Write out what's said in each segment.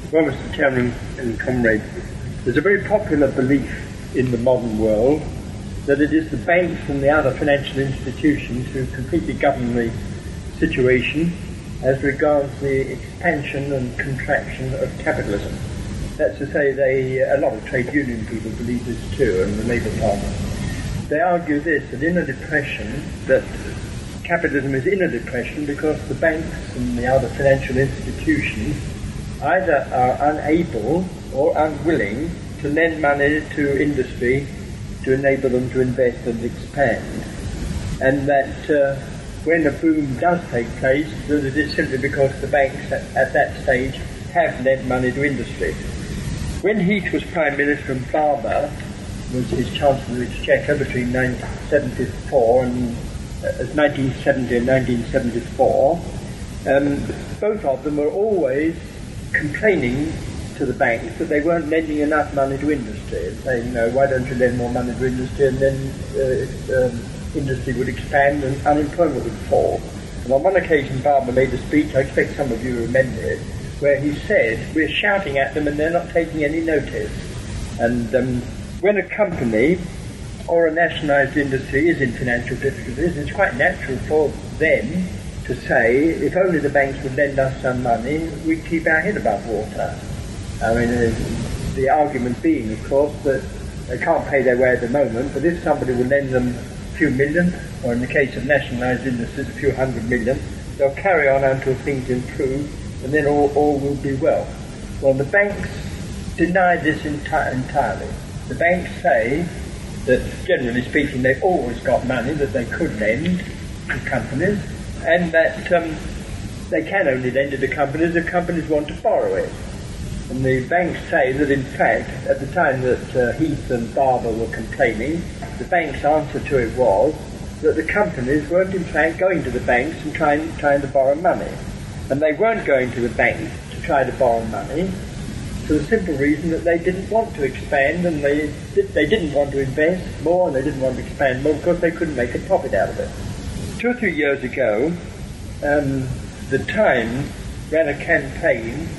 Well, Mr. Chairman and comrades, there's a very popular belief in the modern world that it is the banks and the other financial institutions who completely govern the situation as regards the expansion and contraction of capitalism. That's to say, a lot of trade union people believe this too, and the Labour Party. They argue this, that in a depression, that capitalism is in a depression because the banks and the other financial institutions either are unable or unwilling to lend money to industry to enable them to invest and expand. And that when a boom does take place, that it is simply because the banks at that stage have lent money to industry. When Heath was Prime Minister and Barber was his Chancellor of the Exchequer between 1974 and 1970 and 1974, both of them were always complaining to the banks that they weren't lending enough money to industry, and saying, why don't you lend more money to industry, and then industry would expand and unemployment would fall. And on one occasion Barber made a speech, I expect some of you remember it, where he said, we're shouting at them and they're not taking any notice. And when a company or a nationalised industry is in financial difficulties, it's quite natural for them to say, if only the banks would lend us some money, we'd keep our head above water. I mean, the argument being, of course, that they can't pay their way at the moment, but if somebody will lend them a few million, or in the case of nationalised industries, a few hundred million, they'll carry on until things improve, and then all will be well. Well, the banks deny this entirely. The banks say that, generally speaking, they've always got money that they could lend to companies, and that they can only lend it to companies if companies want to borrow it. And the banks say that, in fact, at the time that Heath and Barber were complaining, the bank's answer to it was that the companies weren't, in fact, going to the banks and trying to borrow money. And they weren't going to the banks to try to borrow money for the simple reason that they didn't want to expand, and they didn't want to invest more, and they didn't want to expand more because they couldn't make a profit out of it. 2 or 3 years ago, the Times ran a campaign,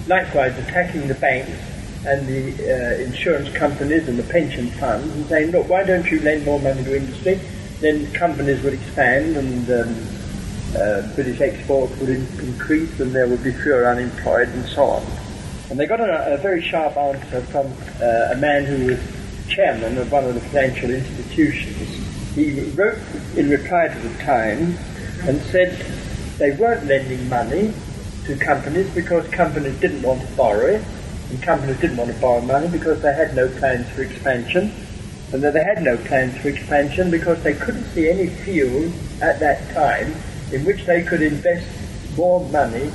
likewise attacking the banks and the insurance companies and the pension funds, and saying, look, why don't you lend more money to industry? Then companies would expand, and British exports would increase, and there would be fewer unemployed, and so on. And they got a very sharp answer from a man who was chairman of one of the financial institutions. He wrote in reply to the Times and said they weren't lending money to companies because companies didn't want to borrow it, and companies didn't want to borrow money because they had no plans for expansion, and that they had no plans for expansion because they couldn't see any field at that time in which they could invest more money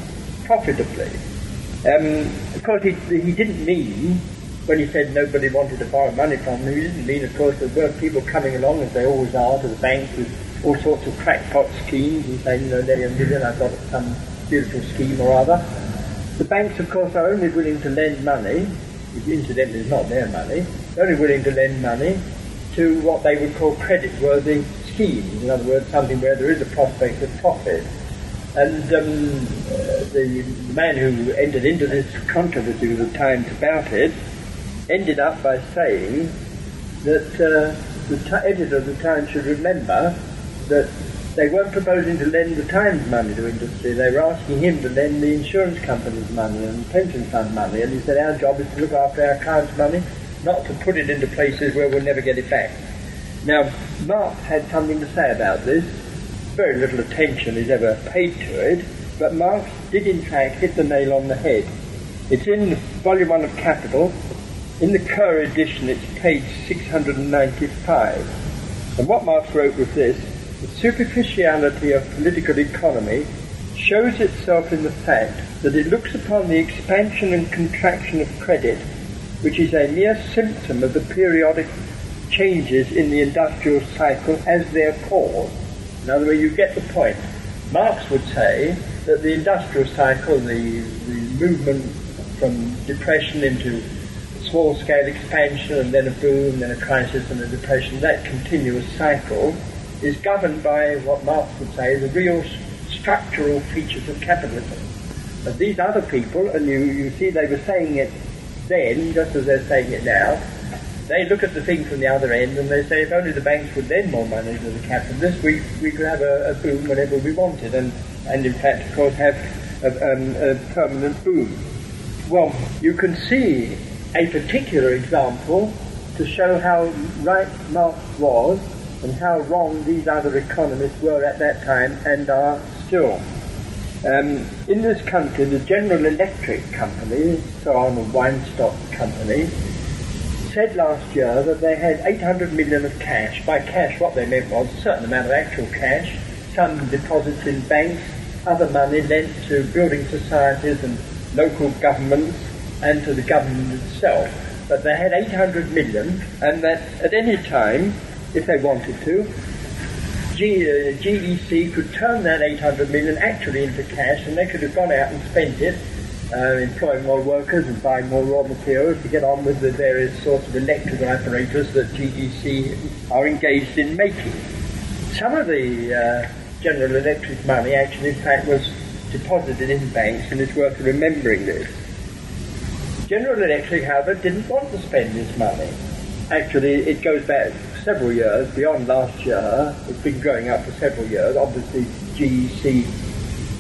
profitably. Of course, he didn't mean, when he said nobody wanted to borrow money from them, he didn't mean, of course, there weren't people coming along, as they always are, to the banks with all sorts of crackpot schemes and saying, lend me a million, I've got some beautiful scheme or other. The banks, of course, are only willing to lend money, which incidentally is not their money, they're only willing to lend money to what they would call credit-worthy schemes, in other words, something where there is a prospect of profit. And the man who entered into this controversy with the Times about it ended up by saying that the editor of the Times should remember that they weren't proposing to lend the Times money to industry, they were asking him to lend the insurance company's money and pension fund money, and he said our job is to look after our clients' money, not to put it into places where we'll never get it back. Now, Marx had something to say about this. Very little attention is ever paid to it, but Marx did in fact hit the nail on the head. It's in Volume 1 of Capital. In the Kerr edition, it's page 695. And what Marx wrote was this: the superficiality of political economy shows itself in the fact that it looks upon the expansion and contraction of credit, which is a mere symptom of the periodic changes in the industrial cycle, as their cause. In other words, you get the point. Marx would say that the industrial cycle, the movement from depression into small-scale expansion and then a boom, then a crisis and a depression, that continuous cycle is governed by what Marx would say are the real structural features of capitalism. these other people, and you see they were saying it then, just as they're saying it now, they look at the thing from the other end and they say, if only the banks would lend more money to the capitalists, we could have a boom whenever we wanted, and in fact, of course, have a permanent boom. Well, you can see a particular example to show how right Marx was and how wrong these other economists were at that time and are still. In this country, the General Electric Company, so on, a Weinstock company, said last year that they had 800 million of cash. By cash, what they meant was a certain amount of actual cash, some deposits in banks, other money lent to building societies and local governments and to the government itself. But they had 800 million, and that at any time, if they wanted to, GEC could turn that 800 million actually into cash, and they could have gone out and spent it, employing more workers and buying more raw materials to get on with the various sorts of electrical apparatus that GEC are engaged in making. Some of the General Electric money actually, in fact, was deposited in banks, and it's worth remembering this. General Electric, however, didn't want to spend this money. Actually, it goes back several years, beyond last year. It's been growing up for several years. Obviously, GEC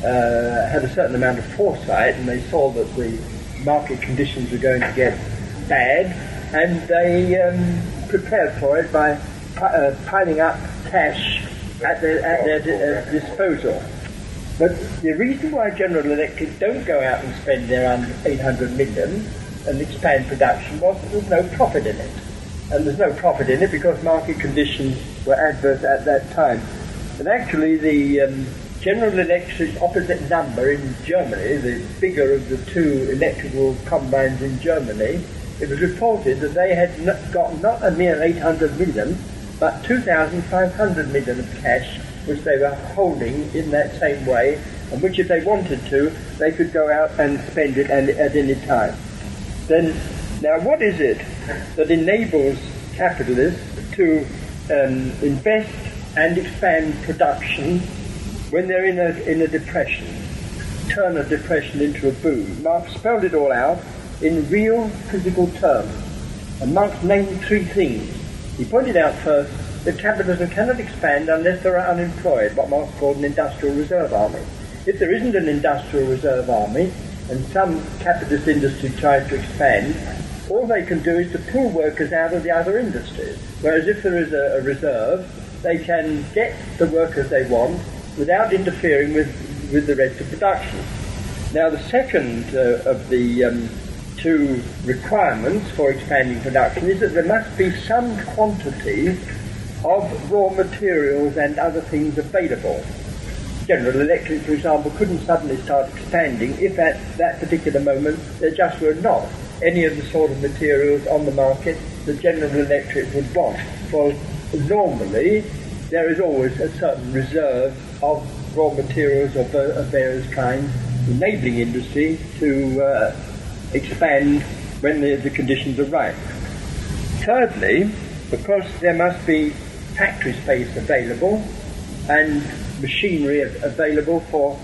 had a certain amount of foresight, and they saw that the market conditions were going to get bad, and they prepared for it by piling up cash at their disposal. But the reason why General Electric don't go out and spend their 800 million and expand production was that there's no profit in it. And there's no profit in it because market conditions were adverse at that time. And actually the General Electric's opposite number in Germany, the bigger of the two electrical combines in Germany, it was reported that they had got not a mere 800 million, but 2,500 million of cash, which they were holding in that same way, and which if they wanted to, they could go out and spend it at any time. Then, now what is it that enables capitalists to invest and expand production when they're in a depression, turn a depression into a boom? Marx spelled it all out in real physical terms, and Marx named three things. He pointed out first that capitalism cannot expand unless there are unemployed, what Marx called an industrial reserve army. If there isn't an industrial reserve army, and some capitalist industry tries to expand, all they can do is to pull workers out of the other industries. Whereas if there is a reserve, they can get the workers they want without interfering with the rest of production. Now the second of the two requirements for expanding production is that there must be some quantity of raw materials and other things available. General Electric, for example, couldn't suddenly start expanding if at that particular moment there just were not any of the sort of materials on the market that General Electric would want. Well, normally there is always a certain reserve of raw materials of various kinds, enabling industry to expand when the conditions are right. Thirdly, because there must be factory space available and machinery available for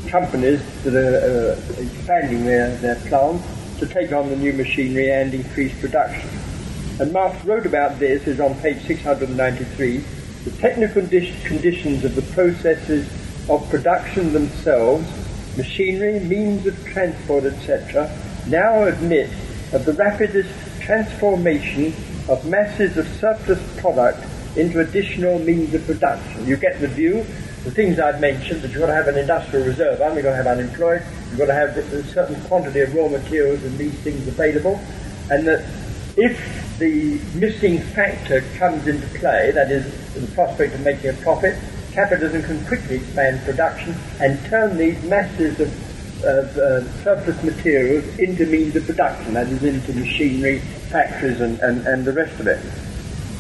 companies that are expanding their plants to take on the new machinery and increase production. And Marx wrote about this, is on page 693, the technical conditions of the processes of production themselves, machinery, means of transport, etc., now admit of the rapidest transformation of masses of surplus product into additional means of production. You get the view, the things I've mentioned, that you've got to have an industrial reserve army, you've got to have unemployed, you've got to have a certain quantity of raw materials and these things available, and that if the missing factor comes into play, that is, the prospect of making a profit, capitalism can quickly expand production and turn these masses of surplus materials into means of production, that is, into machinery, factories and the rest of it.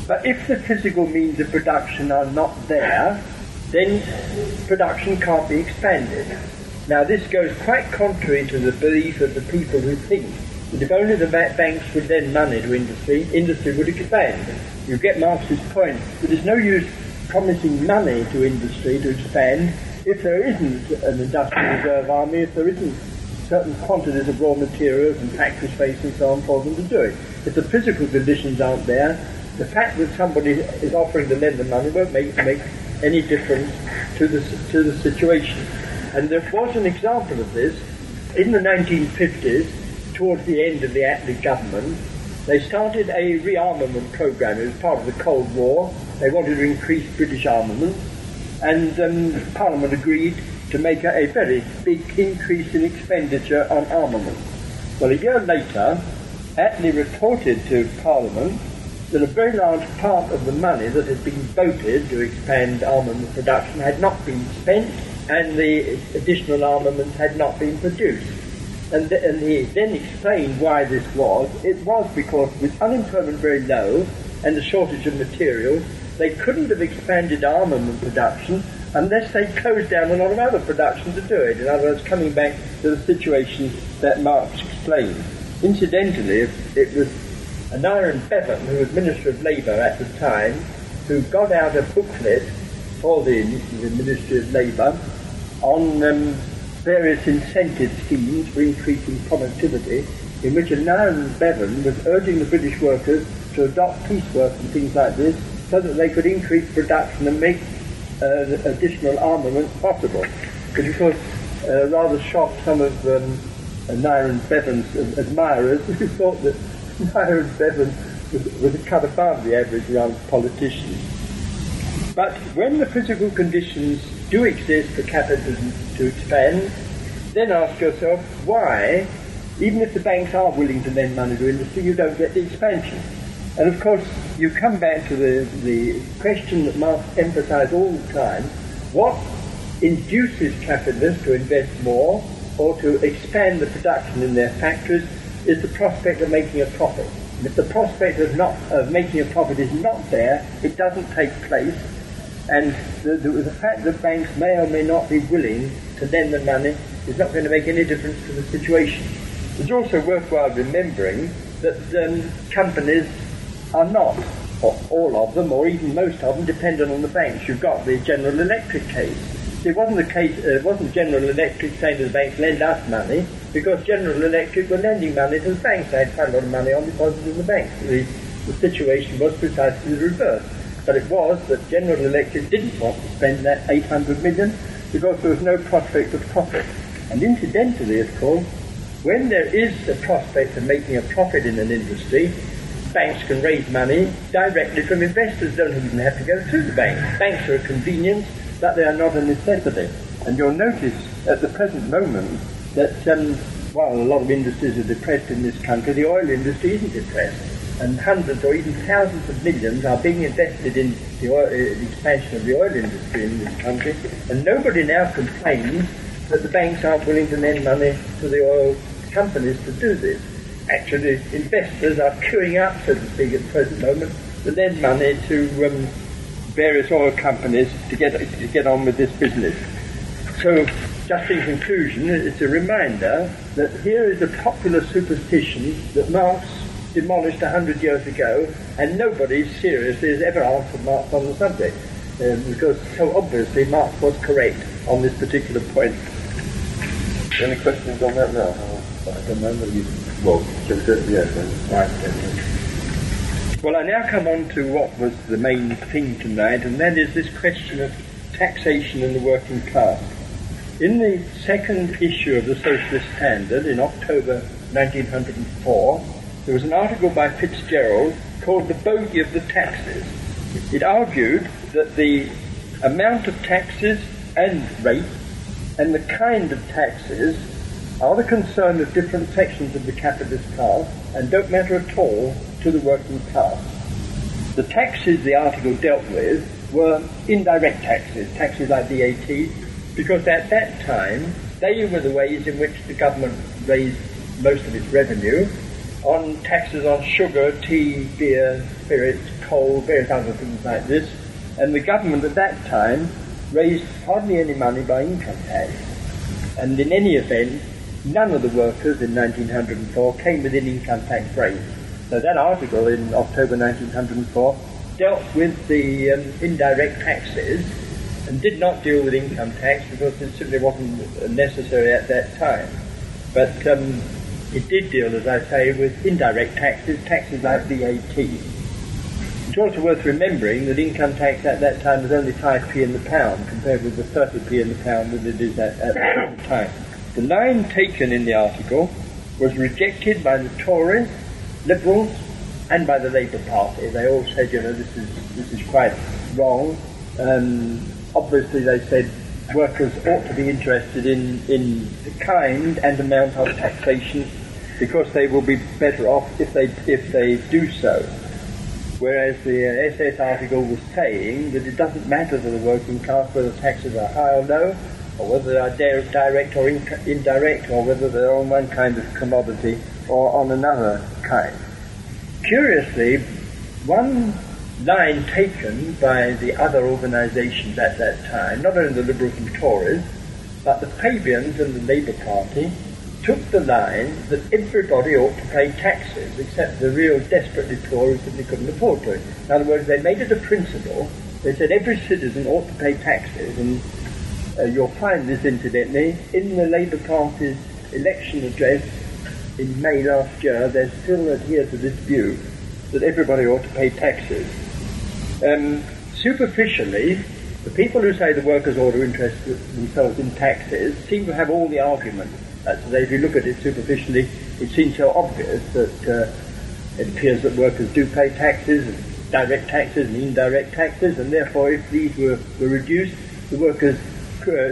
But if the physical means of production are not there, then production can't be expanded. Now this goes quite contrary to the belief of the people who think that if only the banks would lend money to industry would expand. You get Marx's point that there's no use promising money to industry to expand if there isn't an industrial reserve army, if there isn't certain quantities of raw materials and factory space and so on for them to do it. If the physical conditions aren't there, the fact that somebody is offering to lend the money won't make any difference to the situation. And there was an example of this in the 1950s, towards the end of the Attlee government. They started a rearmament program. It was part of the Cold War. They wanted to increase British armaments, and Parliament agreed to make a very big increase in expenditure on armaments. Well, a year later, Attlee reported to Parliament that a very large part of the money that had been voted to expand armament production had not been spent, and the additional armaments had not been produced. And he then explained why this was. It was because with unemployment very low and the shortage of materials, they couldn't have expanded armament production unless they closed down a lot of other production to do it. In other words, coming back to the situation that Marx explained. Incidentally, it was Aneurin Bevan, who was Minister of Labour at the time, who got out a booklet for the Ministry of Labour on various incentive schemes for increasing productivity, in which Aneurin Bevan was urging the British workers to adopt piecework and things like this so that they could increase production and make additional armaments possible. Because of course, rather shocked some of Aneurin Bevan's admirers who thought that Aneurin Bevan was a cut above the average young politician. But when the physical conditions do exist for capitalism to expand, then ask yourself why, even if the banks are willing to lend money to industry, you don't get the expansion. And of course, you come back to the question that Marx emphasised all the time: what induces capitalists to invest more or to expand the production in their factories is the prospect of making a profit. And if the prospect of making a profit is not there, it doesn't take place. And the fact that banks may or may not be willing to lend the money is not going to make any difference to the situation. It's also worthwhile remembering that companies are not, or all of them, or even most of them, dependent on the banks. You've got the General Electric case. It wasn't General Electric saying to the banks, lend us money, because General Electric were lending money to the banks. They had quite a lot of money on deposit in the banks. The situation was precisely the reverse. But it was that General Electric didn't want to spend that 800 million because there was no prospect of profit. And incidentally, of course, when there is a prospect of making a profit in an industry, banks can raise money directly from investors, don't even have to go through the banks. Banks are a convenience, but they are not a necessity. And you'll notice at the present moment that while a lot of industries are depressed in this country, the oil industry isn't depressed. And hundreds or even thousands of millions are being invested in the expansion of the oil industry in this country, and nobody now complains that the banks aren't willing to lend money to the oil companies to do this. Actually, investors are queuing up, so to speak, at the present moment to lend money to various oil companies to get on with this business. So, just in conclusion, it's a reminder that here is a popular superstition that Marx demolished 100 years ago, and nobody seriously has ever answered Marx on the subject, because so obviously Marx was correct on this particular point. Any questions on that now? I don't know whether you... Well, I now come on to what was the main thing tonight, and that is this question of taxation in the working class. In the second issue of the Socialist Standard in October 1904, there was an article by Fitzgerald called The Bogey of the Taxes. It argued that the amount of taxes and rate and the kind of taxes are the concern of different sections of the capitalist class and don't matter at all to the working class. The taxes the article dealt with were indirect taxes, taxes like VAT, because at that time they were the ways in which the government raised most of its revenue, on taxes on sugar, tea, beer, spirits, coal, various other things like this. And the government at that time raised hardly any money by income tax. And in any event, none of the workers in 1904 came within income tax rate. So that article in October 1904 dealt with the indirect taxes, and did not deal with income tax because it simply wasn't necessary at that time. But it did deal, as I say, with indirect taxes, taxes like VAT. It's also worth remembering that income tax at that time was only 5p in the pound compared with the 30p in the pound that it is at the time. The line taken in the article was rejected by the Tories, Liberals, and by the Labour Party. They all said, this is quite wrong. Obviously, they said workers ought to be interested in the kind and amount of taxation because they will be better off if they do so. Whereas the SS article was saying that it doesn't matter to the working class whether taxes are high or low, or whether they are direct or indirect, or whether they're on one kind of commodity or on another kind. Curiously, one line taken by the other organisations at that time, not only the Liberals and Tories, but the Fabians and the Labour Party, took the line that everybody ought to pay taxes, except the real desperately poor who simply couldn't afford to. In other words, they made it a principle. They said every citizen ought to pay taxes, and you'll find this, incidentally, in the Labour Party's election address in May last year. They still adhere to this view that everybody ought to pay taxes. Superficially, the people who say the workers ought to interest themselves in taxes seem to have all the arguments. So if you look at it superficially, it seems so obvious that it appears that workers do pay taxes, and direct taxes and indirect taxes, and therefore if these were reduced, the workers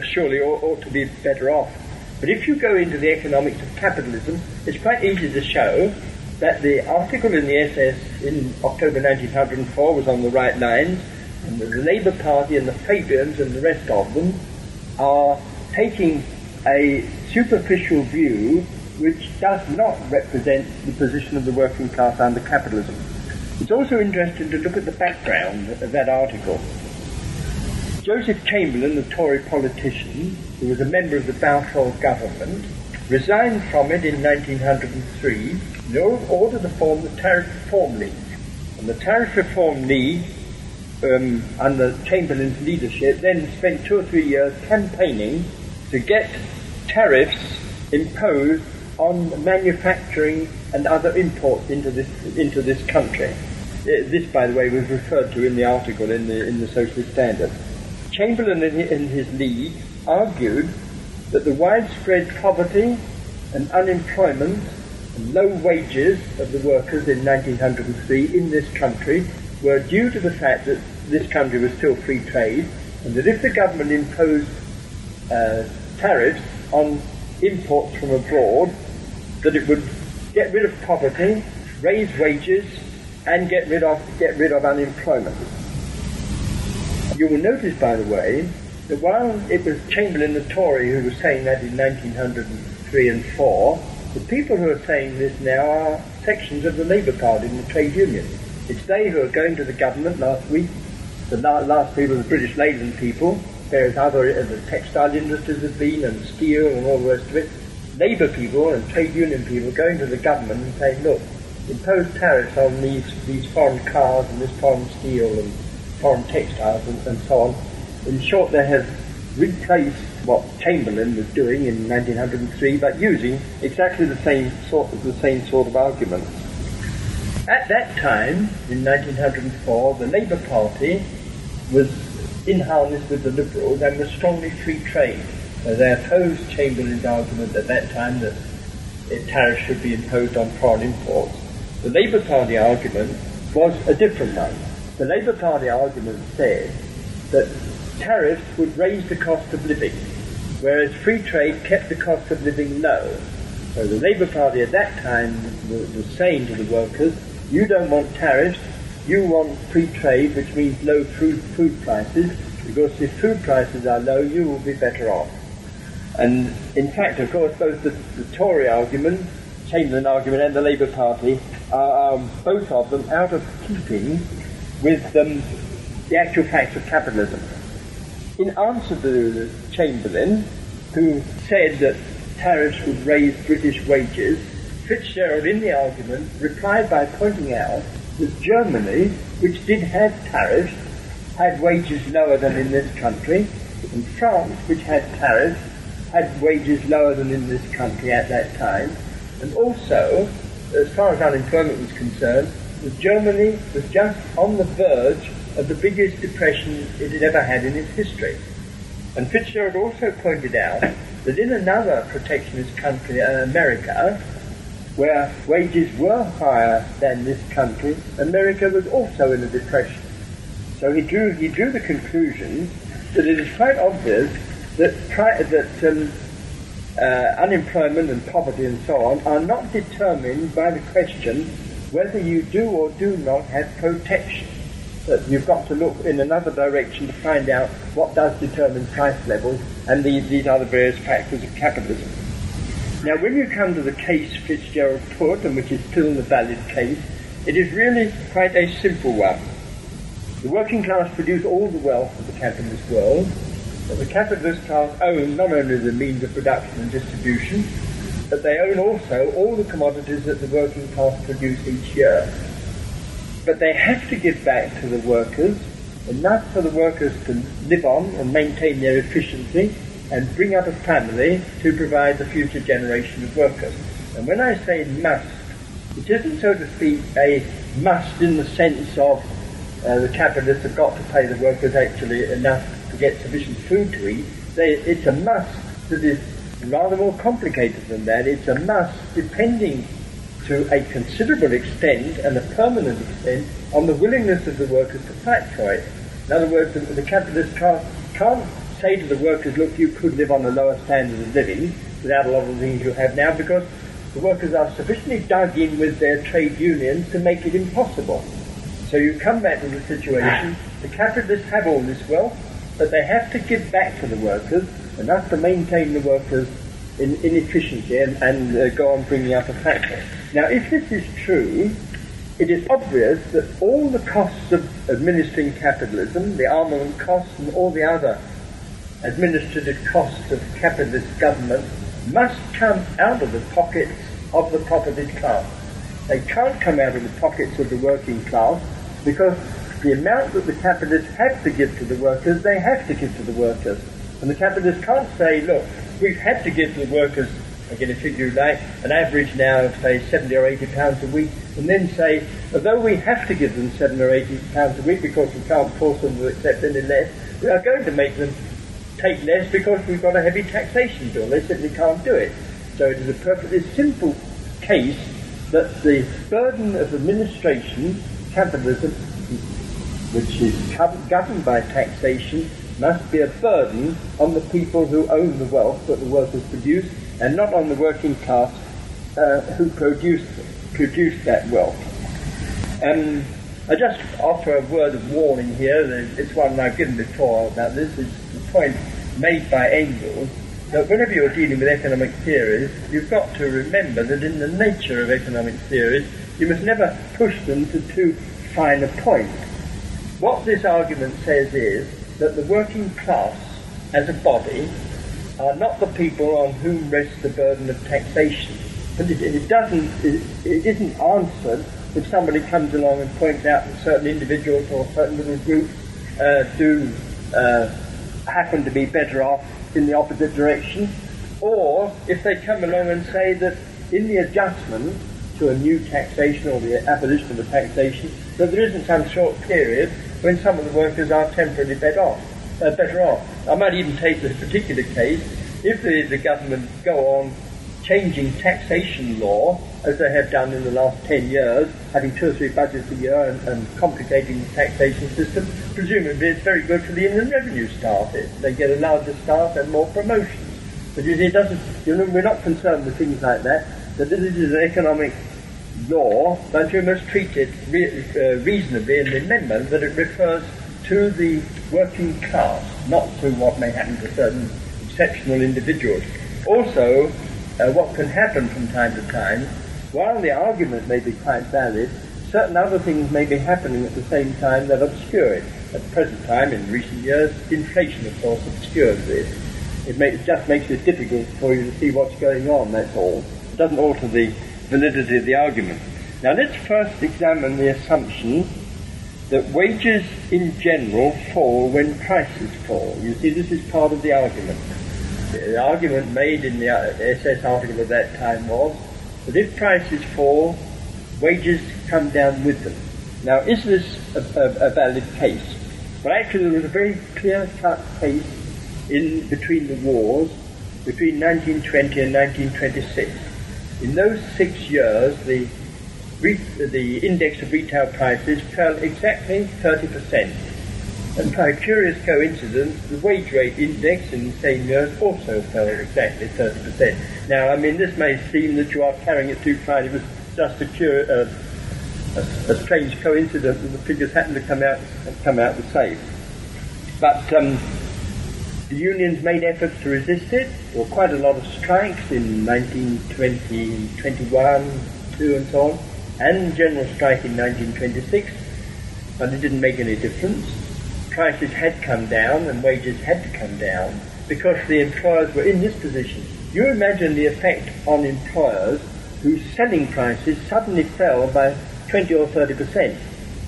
surely ought to be better off. But if you go into the economics of capitalism, it's quite easy to show that the article in the SS in October 1904 was on the right lines, and the Labour Party and the Fabians and the rest of them are taking a superficial view which does not represent the position of the working class under capitalism. It's also interesting to look at the background of that article. Joseph Chamberlain, the Tory politician, who was a member of the Balfour government, resigned from it in 1903 in order to form the Tariff Reform League. And the Tariff Reform League, under Chamberlain's leadership, then spent 2 or 3 years campaigning to get tariffs imposed on manufacturing and other imports into this country. This, by the way, was referred to in the article in the Socialist Standard. Chamberlain and his league argued that the widespread poverty and unemployment and low wages of the workers in 1903 in this country were due to the fact that this country was still free trade, and that if the government imposed tariffs on imports from abroad, that it would get rid of poverty, raise wages, and get rid of unemployment. You will notice, by the way, that while it was Chamberlain the Tory who was saying that in 1903 and 4, the people who are saying this now are sections of the Labour Party and the trade union. It's they who are going to the government last week. The last people, the British labouring people, whereas other the textile industries have been, and steel and all the rest of it. Labour people and trade union people going to the government and saying, look, impose tariffs on these foreign cars and this foreign steel and foreign textiles and so on. In short, they have replaced what Chamberlain was doing in 1903, but using exactly the same sort of arguments. At that time, in 1904, the Labour Party was in harness with the Liberals and was strongly free trade. They opposed Chamberlain's argument at that time that tariffs should be imposed on foreign imports. The Labour Party argument was a different one. The Labour Party argument said that tariffs would raise the cost of living, whereas free trade kept the cost of living low. So the Labour Party at that time was saying to the workers, you don't want tariffs, you want free trade, which means low food prices, because if food prices are low, you will be better off. And in fact, of course, both the Tory argument, Chamberlain argument, and the Labour Party are both of them out of keeping with the actual facts of capitalism. In answer to Chamberlain, who said that tariffs would raise British wages, Fitzgerald, in the argument, replied by pointing out that Germany, which did have tariffs, had wages lower than in this country, and France, which had tariffs, had wages lower than in this country at that time, and also, as far as unemployment was concerned, that Germany was just on the verge of the biggest depression it had ever had in its history. And Fitzgerald also pointed out that in another protectionist country, America, where wages were higher than this country, America was also in a depression. So he drew the conclusion that it is quite obvious that unemployment and poverty and so on are not determined by the question whether you do or do not have protection. That you've got to look in another direction to find out what does determine price levels and these are the various factors of capitalism. Now, when you come to the case Fitzgerald put, and which is still the valid case, it is really quite a simple one. The working class produce all the wealth of the capitalist world, but the capitalist class own not only the means of production and distribution, but they own also all the commodities that the working class produce each year. But they have to give back to the workers enough for the workers to live on and maintain their efficiency and bring up a family to provide the future generation of workers. And when I say must, it isn't, so to speak, a must in the sense of the capitalists have got to pay the workers actually enough to get sufficient food to eat. It's a must that is rather more complicated than that. It's a must depending to a considerable extent and a permanent extent on the willingness of the workers to fight for it. In other words, the capitalists can't say to the workers, look, you could live on a lower standard of living without a lot of the things you have now, because the workers are sufficiently dug in with their trade unions to make it impossible. So you come back to the situation, the capitalists have all this wealth, but they have to give back to the workers enough to maintain the workers in efficiency and go on bringing up a factor. Now, if this is true, it is obvious that all the costs of administering capitalism, the armament costs and all the other administrative costs of capitalist government, must come out of the pockets of the propertied class. They can't come out of the pockets of the working class, because the amount that the capitalists have to give to the workers, they have to give to the workers. And the capitalists can't say, look, we've had to give to the workers, I get a figure like, an average now of, say, 70 or 80 pounds a week, and then say, although we have to give them 7 or 80 pounds a week because we can't force them to accept any less, we are going to make them take less because we've got a heavy taxation bill. They simply can't do it. So it is a perfectly simple case that the burden of administration, capitalism, which is governed by taxation, must be a burden on the people who own the wealth that the workers produce, and not on the working class who produce that wealth. I just offer a word of warning here. It's one I've given before about this. It's the point made by Engels that whenever you're dealing with economic theories, you've got to remember that in the nature of economic theories, you must never push them to too fine a point. What this argument says is that the working class as a body are not the people on whom rests the burden of taxation. But it isn't answered if somebody comes along and points out that certain individuals or certain little groups do happen to be better off in the opposite direction, or if they come along and say that in the adjustment to a new taxation or the abolition of the taxation, that there isn't some short period when some of the workers are temporarily better off. I might even take this particular case. If the government go on changing taxation law, as they have done in the last 10 years, having 2 or 3 budgets a year and complicating the taxation system, presumably it's very good for the Inland Revenue staff. They get a larger staff and more promotions. But you see, we're not concerned with things like that. That this is an economic law, but you must treat it reasonably and remember that it refers to the working class, not to what may happen to certain exceptional individuals. Also, what can happen from time to time, while the argument may be quite valid, certain other things may be happening at the same time that obscure it. At the present time, in recent years, inflation, of course, obscures this. It just makes it difficult for you to see what's going on, that's all. It doesn't alter the validity of the argument. Now let's first examine the assumption that wages in general fall when prices fall. You see, this is part of the argument. The argument made in the SS article at that time was that if prices fall, wages come down with them. Now, is this a valid case? Well, actually, there was a very clear-cut case in between the wars, between 1920 and 1926. In those 6 years, the index of retail prices fell exactly 30%. And by a curious coincidence, the wage rate index in the same year also fell exactly 30%. Now, I mean, this may seem that you are carrying it too far. It was just a strange coincidence that the figures happened to come out the same. But the unions made efforts to resist it. There were quite a lot of strikes in 1920, 21, 2 and so on, and general strike in 1926, but it didn't make any difference. Prices had come down and wages had to come down because the employers were in this position. You imagine the effect on employers whose selling prices suddenly fell by 20 or 30%,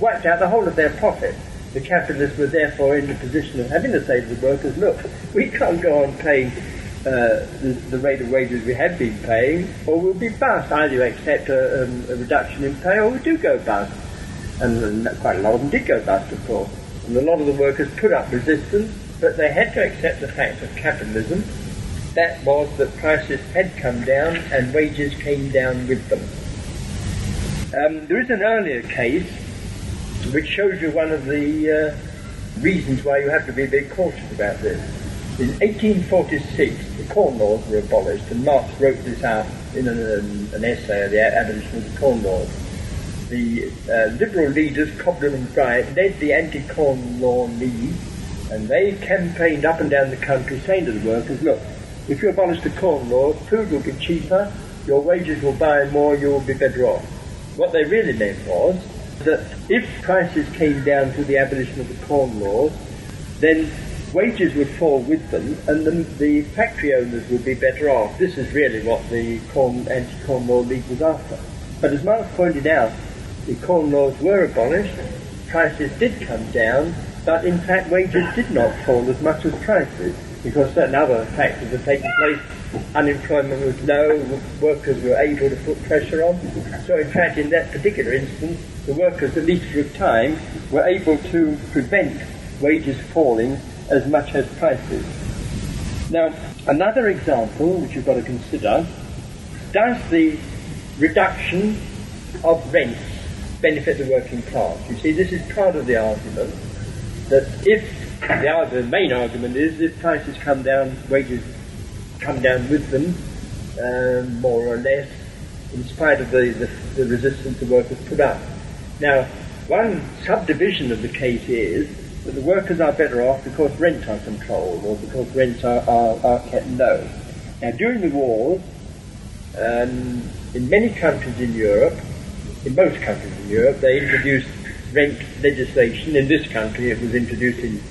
wiped out the whole of their profit. The capitalists were therefore in the position of having to say to the workers, look, we can't go on paying the rate of wages we have been paying, or we'll be bust. Either you accept a reduction in pay, or we do go bust. And quite a lot of them did go bust, of course. And a lot of the workers put up resistance, but they had to accept the fact of capitalism. That was that prices had come down and wages came down with them. There is an earlier case which shows you one of the reasons why you have to be very cautious about this. In 1846, the Corn Laws were abolished, and Marx wrote this out in an essay, The Abolition of the Corn Laws. The liberal leaders, Cobden and Bright, led the Anti-Corn Law League, and they campaigned up and down the country saying to the workers, look, if you abolish the Corn Laws, food will be cheaper, your wages will buy more, you will be better off. What they really meant was that if prices came down to the abolition of the Corn Laws, then wages would fall with them, and the factory owners would be better off. This is really what the Anti-Corn Law League was after. But as Marx pointed out, the Corn Laws were abolished, prices did come down, but in fact wages did not fall as much as prices, because certain other factors had taken place. Unemployment was low, workers were able to put pressure on. So in fact, in that particular instance, the workers, at least for a time, were able to prevent wages falling as much as prices. Now, another example which you've got to consider, does the reduction of rents benefit the working class? You see, this is part of the argument, that if the main argument is if prices come down, wages come down with them, more or less, in spite of the resistance the workers put up. Now, one subdivision of the case is that the workers are better off because rents are controlled, or because rents are kept low. Now, during the wars, in many countries in Europe, in most countries in Europe, they introduced rent legislation. In this country, it was introduced in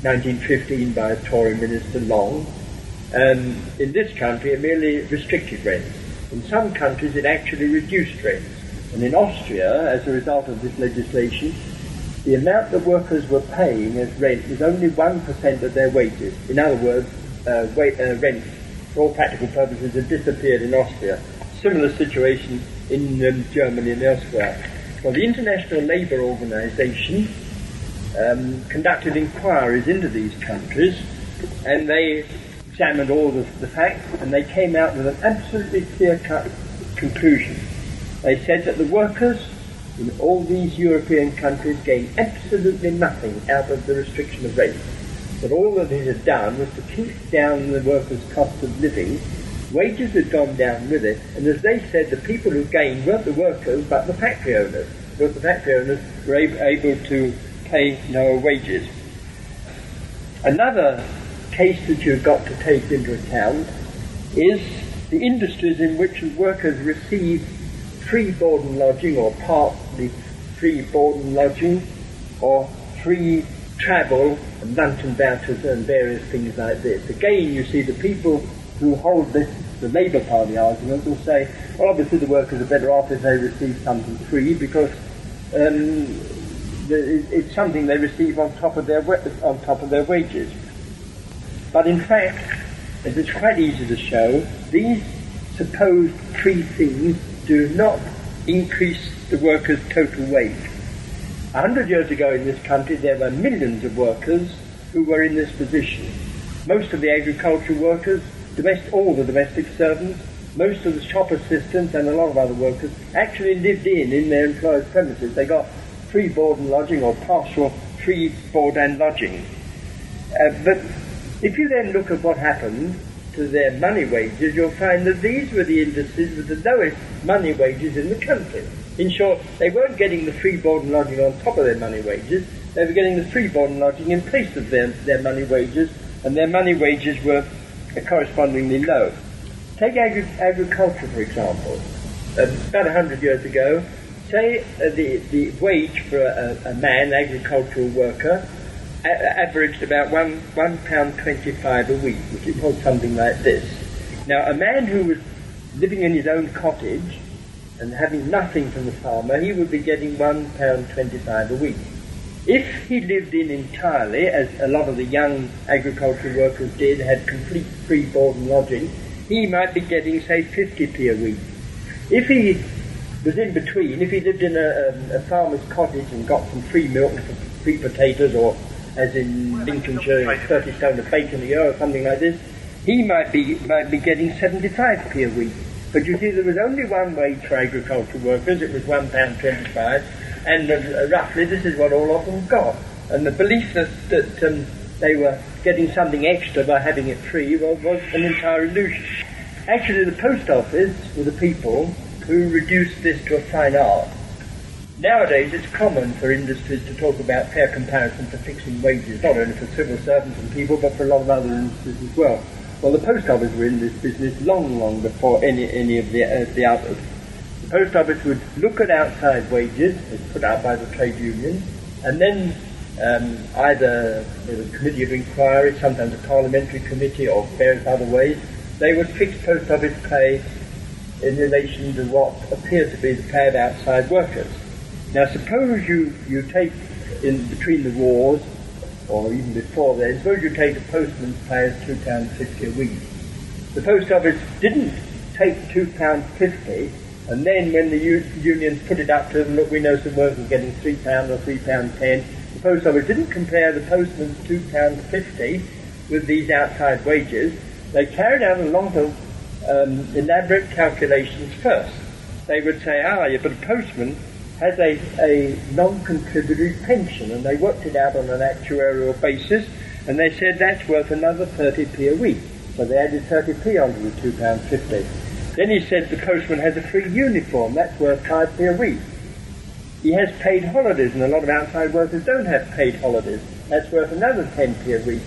1915 by Tory Minister Long. In this country, it merely restricted rents. In some countries, it actually reduced rents. And in Austria, as a result of this legislation, the amount that workers were paying as rent was only 1% of their wages. In other words, rents, for all practical purposes, had disappeared in Austria. Similar situation in Germany and elsewhere. Well, the International Labour Organization conducted inquiries into these countries, and they examined all the facts, and they came out with an absolutely clear-cut conclusion. They said that the workers in all these European countries gained absolutely nothing out of the restriction of rent. That all that it had done was to keep down the workers' cost of living. Wages had gone down with it, and as they said, the people who gained weren't the workers but the factory owners, because the factory owners were able to pay lower wages. Another case that you've got to take into account is the industries in which the workers receive free board and lodging, or partly free board and lodging, or free travel and luncheon vouchers and various things like this. Again, you see the people who hold this, the Labour Party argument, will say, well, obviously the workers are better off if they receive something free, because the it's something they receive on top of their wages. But in fact, as it's quite easy to show, these supposed three things do not increase the workers' total wage. 100 years ago in this country, there were millions of workers who were in this position. Most of the agricultural workers, all the domestic servants, most of the shop assistants and a lot of other workers actually lived in their employers' premises. They got free board and lodging or partial free board and lodging. But if you then look at what happened to their money wages, you'll find that these were the industries with the lowest money wages in the country. In short, they weren't getting the free board and lodging on top of their money wages, they were getting the free board and lodging in place of their money wages, and their money wages were correspondingly low. Take agriculture, for example. About 100 years ago, say the wage for a man, agricultural worker, averaged about £1.25 a week, which was something like this. Now, a man who was living in his own cottage and having nothing from the farmer, he would be getting £1.25 a week. If he lived in entirely, as a lot of the young agricultural workers did, had complete free board and lodging, he might be getting, say, 50p a week. If he was in between, if he lived in a farmer's cottage and got some free milk and some free potatoes, or as in Lincolnshire, 30 stone of bacon a year or something like this, he might be getting 75p a week. But you see, there was only one wage for agricultural workers, it was £1.25, and roughly this is what all of them got. And the belief that they were getting something extra by having it free was an entire illusion. Actually, the post office were the people who reduced this to a fine art. Nowadays, it's common for industries to talk about fair comparison for fixing wages, not only for civil servants and people, but for a lot of other industries as well. Well, the post office were in this business long before any of the others. The post office would look at outside wages, as put out by the trade unions, and then either with a committee of inquiry, sometimes a parliamentary committee, or various other ways, they would fix post office pay in relation to what appeared to be the pay of outside workers. Now, suppose you take, in between the wars, or even before then, suppose you take a postman's pay as £2.50 a week. The post office didn't take £2.50, and then when the unions put it up to them, look, we know some workers getting £3 or £3.10, the post office didn't compare the postman's £2.50 with these outside wages. They carried out a lot of elaborate calculations first. They would say, yeah, but a postman has a non-contributory pension, and they worked it out on an actuarial basis, and they said that's worth another 30p a week. So they added 30p onto the £2.50. Then he said the postman has a free uniform, that's worth 5p a week. He has paid holidays, and a lot of outside workers don't have paid holidays. That's worth another 10p a week.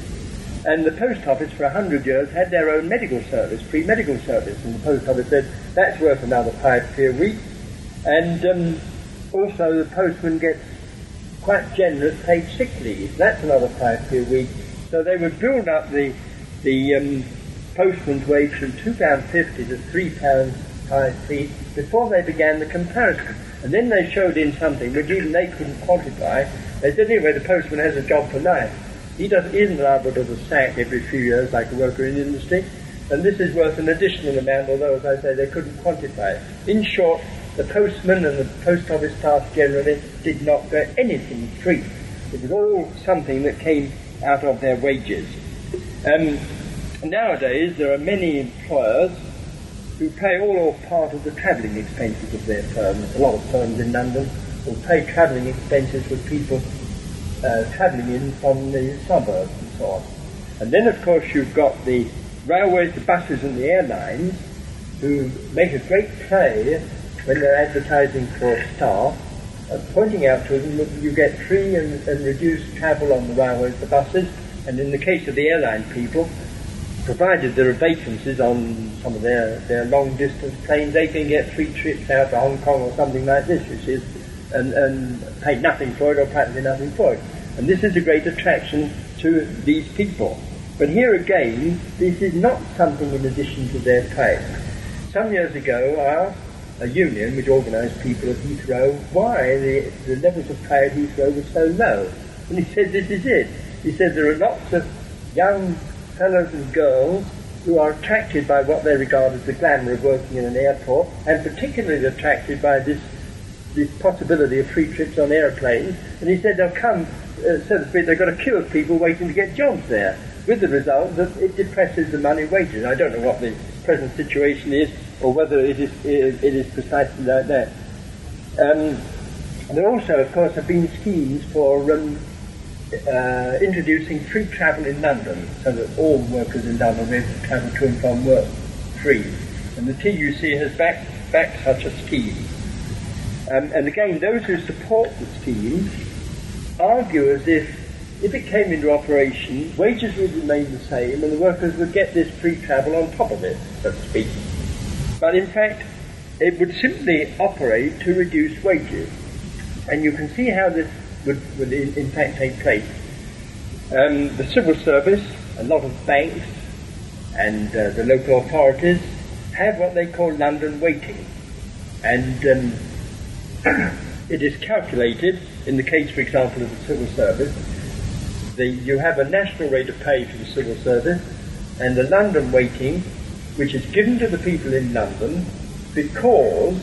And the post office for 100 years had their own medical service, free medical service, and the post office said that's worth another 5p a week. And also the postman gets quite generous paid sick leave, that's another 5p a week. So they would build up the postman's wage from £2.50 to £3.5p before they began the comparison. And then they showed in something which even they couldn't quantify. They said, anyway, the postman has a job for life. He isn't liable to the sack every few years like a worker in the industry, and this is worth an additional amount, although, as I say, they couldn't quantify it. In short, the postman and the post office staff generally did not get anything free. It was all something that came out of their wages. Nowadays, there are many employers who pay all or part of the travelling expenses of their firms. A lot of firms in London will pay travelling expenses for people travelling in from the suburbs and so on. And then, of course, you've got the railways, the buses and the airlines who make a great play when they're advertising for staff, pointing out to them that you get free and reduced travel on the railways, the buses, and in the case of the airline people, provided there are vacancies on some of their long-distance planes, they can get free trips out to Hong Kong or something like this, you see, and pay nothing for it or practically nothing for it. And this is a great attraction to these people. But here again, this is not something in addition to their pay. Some years ago, I asked a union which organised people at Heathrow why the levels of pay at Heathrow were so low. And he said, this is it. He said there are lots of young fellows and girls who are attracted by what they regard as the glamour of working in an airport, and particularly attracted by this possibility of free trips on aeroplanes. And he said they'll come, so to speak, they've got a queue of people waiting to get jobs there, with the result that it depresses the money wages. I don't know what the present situation is, or whether it is precisely like that. There also, of course, have been schemes for introducing free travel in London, so that all workers in London will be able to travel to and from work free. And the TUC has backed such a scheme. And again, those who support the scheme argue as if it came into operation, wages would remain the same and the workers would get this free travel on top of it, so to speak. But in fact, it would simply operate to reduce wages. And you can see how this would in fact take place. The civil service, a lot of banks and the local authorities have what they call London waiting. And it is calculated, in the case, for example, of the civil service, you have a national rate of pay for the civil service, and the London waiting, which is given to the people in London because,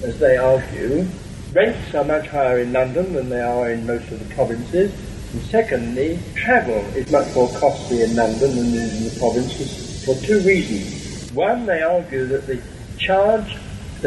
as they argue, rents are much higher in London than they are in most of the provinces, and secondly, travel is much more costly in London than in the provinces for two reasons. One, they argue that the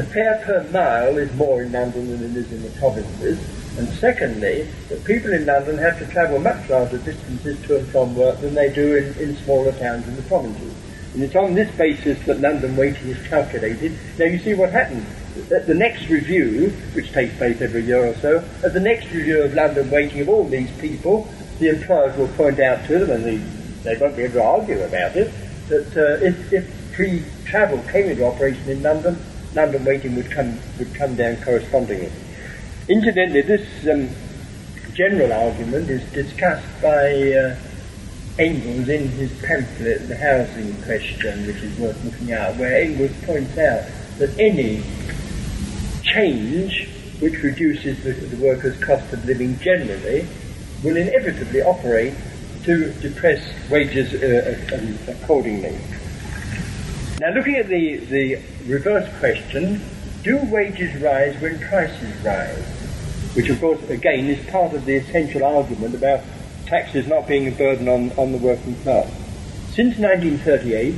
fare per mile is more in London than it is in the provinces, and secondly, that people in London have to travel much larger distances to and from work than they do in smaller towns in the provinces. And it's on this basis that London waiting is calculated. Now you see what happens. At the next review, which takes place every year or so, at the next review of London waiting of all these people, the employers will point out to them, and they won't be able to argue about it, that if free travel came into operation in London, London waiting would come down correspondingly. Incidentally, this general argument is discussed by Engels in his pamphlet, The Housing Question, which is worth looking at, where Engels points out that any change which reduces the workers' cost of living generally will inevitably operate to depress wages accordingly. Now, looking at the reverse question, do wages rise when prices rise? Which, of course, again, is part of the essential argument about taxes not being a burden on the working class. Since 1938,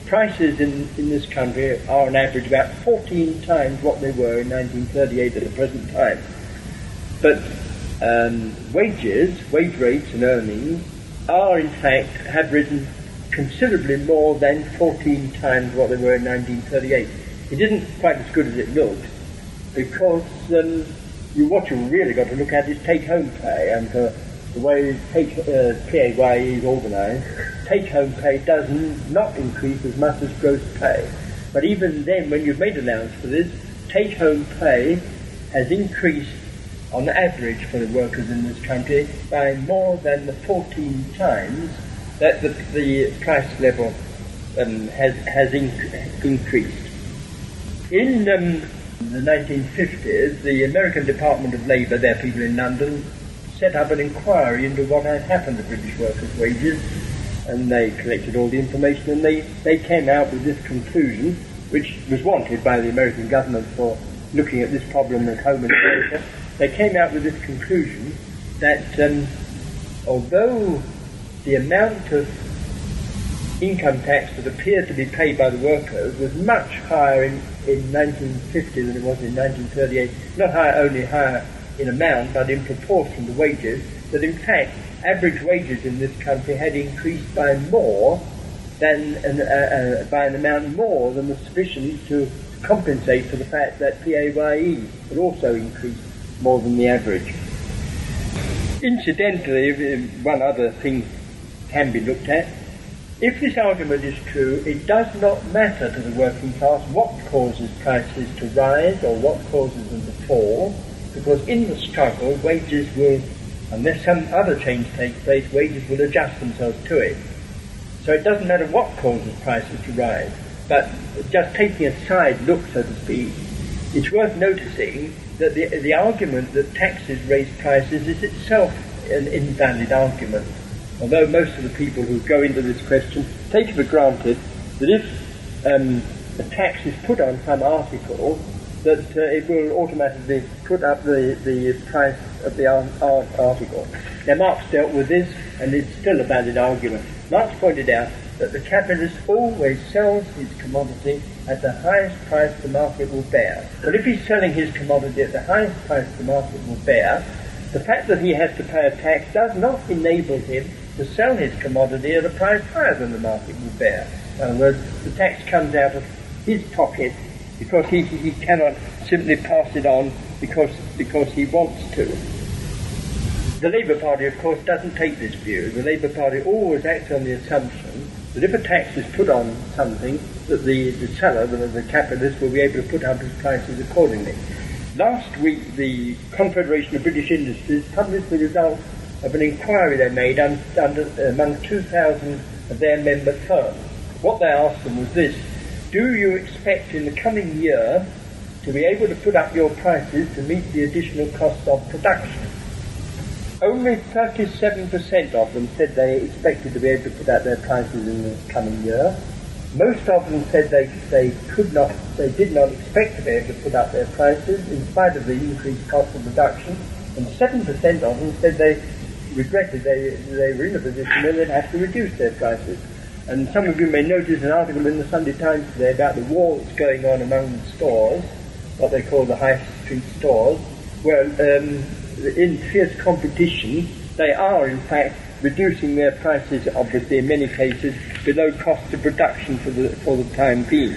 prices in this country are on average about 14 times what they were in 1938 at the present time. But wage rates and earnings are, in fact, have risen considerably more than 14 times what they were in 1938. It isn't quite as good as it looks, because what you've really got to look at is take-home pay, and the way PAYE is organised, take-home pay does not increase as much as gross pay. But even then, when you've made allowance for this, take-home pay has increased on average for the workers in this country by more than the 14 times that the price level has increased. In the 1950s, the American Department of Labour, their people in London, set up an inquiry into what had happened to British workers' wages, and they collected all the information, and they came out with this conclusion, which was wanted by the American government for looking at this problem at home in America. They came out with this conclusion that although the amount of income tax that appeared to be paid by the workers was much higher in 1950 than it was in 1938, not only higher in amount but in proportion to wages, that in fact average wages in this country had increased by more than by an amount more than was sufficient to compensate for the fact that PAYE had also increased more than the average. Incidentally, one other thing can be looked at. If this argument is true, it does not matter to the working class what causes prices to rise or what causes them to fall, because in the struggle, wages will, unless some other change takes place, wages will adjust themselves to it. So it doesn't matter what causes prices to rise, but just taking a side look, so to speak, It's worth noticing that the argument that taxes raise prices is itself an invalid argument, although most of the people who go into this question take it for granted that if a tax is put on some article, that it will automatically put up the price of the article. Now, Marx dealt with this, and it's still a valid argument. Marx pointed out that the capitalist always sells his commodity at the highest price the market will bear. But if he's selling his commodity at the highest price the market will bear, the fact that he has to pay a tax does not enable him to sell his commodity at a price higher than the market will bear. In other words, the tax comes out of his pocket because he cannot simply pass it on because he wants to. The Labour Party, of course, doesn't take this view. The Labour Party always acts on the assumption that if a tax is put on something, that the seller, the capitalist, will be able to put up his prices accordingly. Last week, the Confederation of British Industries published the result of an inquiry they made among 2,000 of their member firms. What they asked them was this: do you expect in the coming year to be able to put up your prices to meet the additional costs of production? Only 37% of them said they expected to be able to put up their prices in the coming year. Most of them said they did not expect to be able to put up their prices in spite of the increased cost of production, and 7% of them said they regretted they were in a position where they'd have to reduce their prices. And some of you may notice an article in the Sunday Times today about the war that's going on among the stores, what they call the high street stores, where in fierce competition they are in fact reducing their prices, obviously in many cases below cost of production for the time being.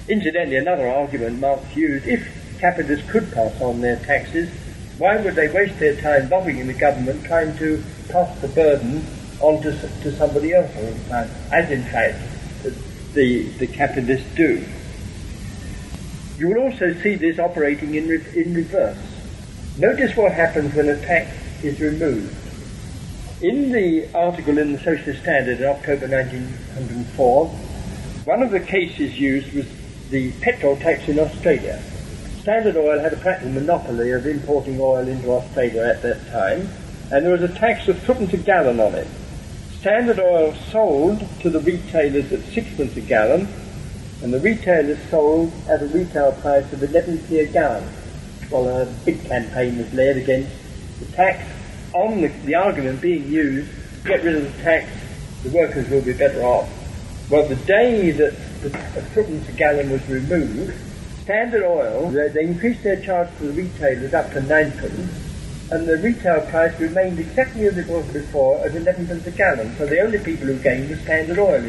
Incidentally, another argument Marx used: if capitalists could pass on their taxes, why would they waste their time lobbying the government trying to pass the burden on to somebody else all the time, as in fact the capitalists do. You will also see this operating in reverse. Notice what happens when a tax is removed. In the article in the Socialist Standard in October 1904, one of the cases used was the petrol tax in Australia. Standard Oil had a practical monopoly of importing oil into Australia at that time, and there was a tax of 2p a gallon on it. Standard Oil sold to the retailers at 6p a gallon, and the retailers sold at a retail price of 11p a gallon. Well, a big campaign was led against the tax, on the argument being used: get rid of the tax, the workers will be better off. Well, the day that the 2p a gallon was removed, Standard Oil, they increased their charge to the retailers up to 9p, and the retail price remained exactly as it was before at 11p a gallon. So the only people who gained was Standard Oil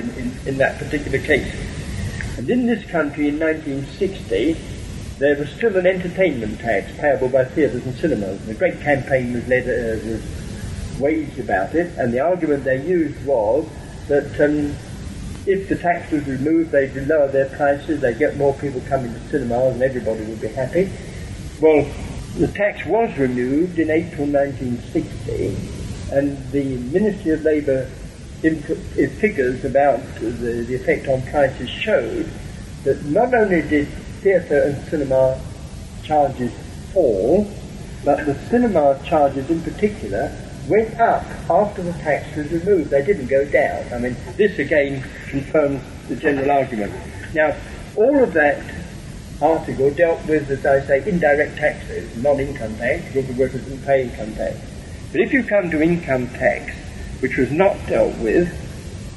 in that particular case. And in this country in 1960, there was still an entertainment tax payable by theatres and cinemas. And a great campaign was led, was waged about it, and the argument they used was that if the tax was removed, they'd lower their prices, they'd get more people coming to cinemas, and everybody would be happy. Well, the tax was removed in April 1960, and the Ministry of Labour figures about the effect on prices showed that not only did theatre and cinema charges fall, but the cinema charges in particular went up after the tax was removed. They didn't go down. I mean, this again confirms the general argument. Now, all of that article dealt with, as I say, indirect taxes, non-income tax, because the workers didn't pay income tax. But if you come to income tax, which was not dealt with,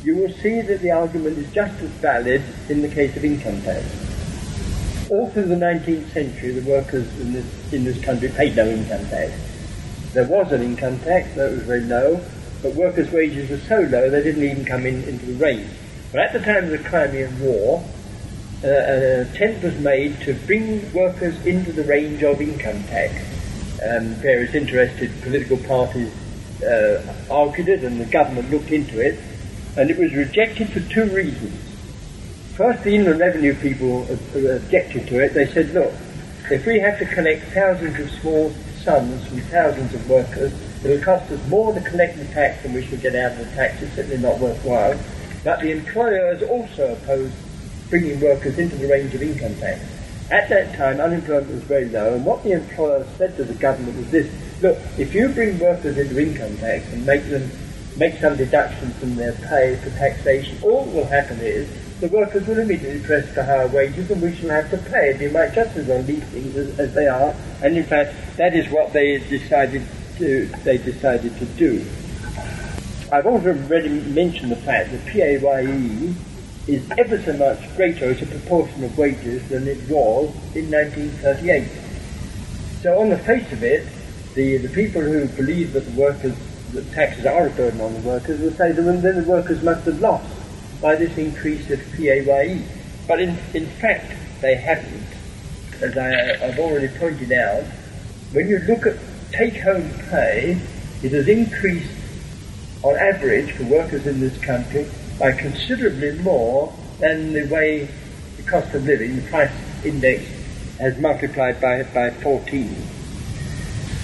you will see that the argument is just as valid in the case of income tax. All through the 19th century, the workers in this country paid no income tax. There was an income tax, though it was very low, but workers' wages were so low they didn't even come into the range. But at the time of the Crimean War, an attempt was made to bring workers into the range of income tax. Various interested political parties argued it, and the government looked into it, and it was rejected for two reasons. First, the Inland Revenue people objected to it. They said, look, if we have to collect thousands of small sums from thousands of workers, it will cost us more to collect the tax than we should get out of the tax. It's certainly not worthwhile. But the employers also opposed bringing workers into the range of income tax. At that time, unemployment was very low, and what the employers said to the government was this: look, if you bring workers into income tax and make some deductions from their pay for taxation, all that will happen is the workers will immediately press for higher wages, and we shall have to pay. And you might just as well leave things as they are. And in fact, that is what they decided to do. I've already mentioned the fact that PAYE is ever so much greater as a proportion of wages than it was in 1938. So on the face of it, the people who believe that that taxes are a burden on the workers will say that then the workers must have lost by this increase of PAYE. But in fact, they haven't. As I've already pointed out, when you look at take-home pay, it has increased on average for workers in this country by considerably more than the way the cost of living, the price index, has multiplied by 14.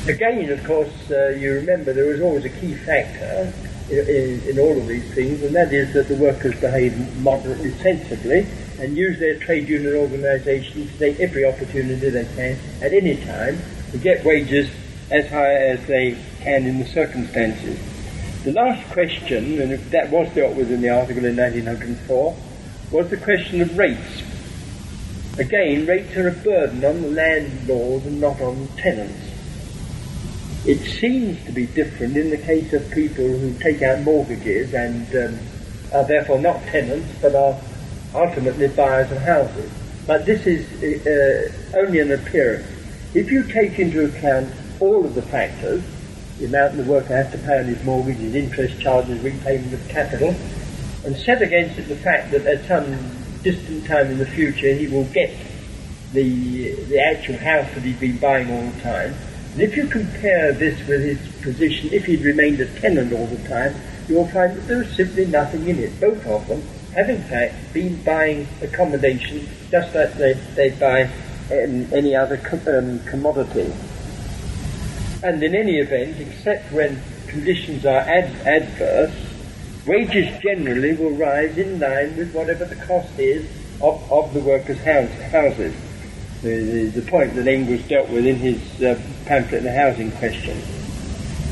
Again, of course, you remember there was always a key factor in all of these things, and that is that the workers behave moderately sensibly and use their trade union organisations to take every opportunity they can at any time to get wages as high as they can in the circumstances. The last question, and that was dealt with in the article in 1904, was the question of rates. Again, rates are a burden on the landlord and not on tenants. It seems to be different in the case of people who take out mortgages and are therefore not tenants but are ultimately buyers of houses. But this is only an appearance. If you take into account all of the factors, the amount the worker has to pay on his mortgage, his interest charges, repayment of capital, and set against it the fact that at some distant time in the future he will get the actual house that he's been buying all the time. And if you compare this with his position, if he'd remained a tenant all the time, you'll find that there is simply nothing in it. Both of them have in fact been buying accommodation just like they buy any other commodity. And in any event, except when conditions are adverse, wages generally will rise in line with whatever the cost is of the workers' houses. The point that Engels dealt with in his pamphlet, The Housing Question.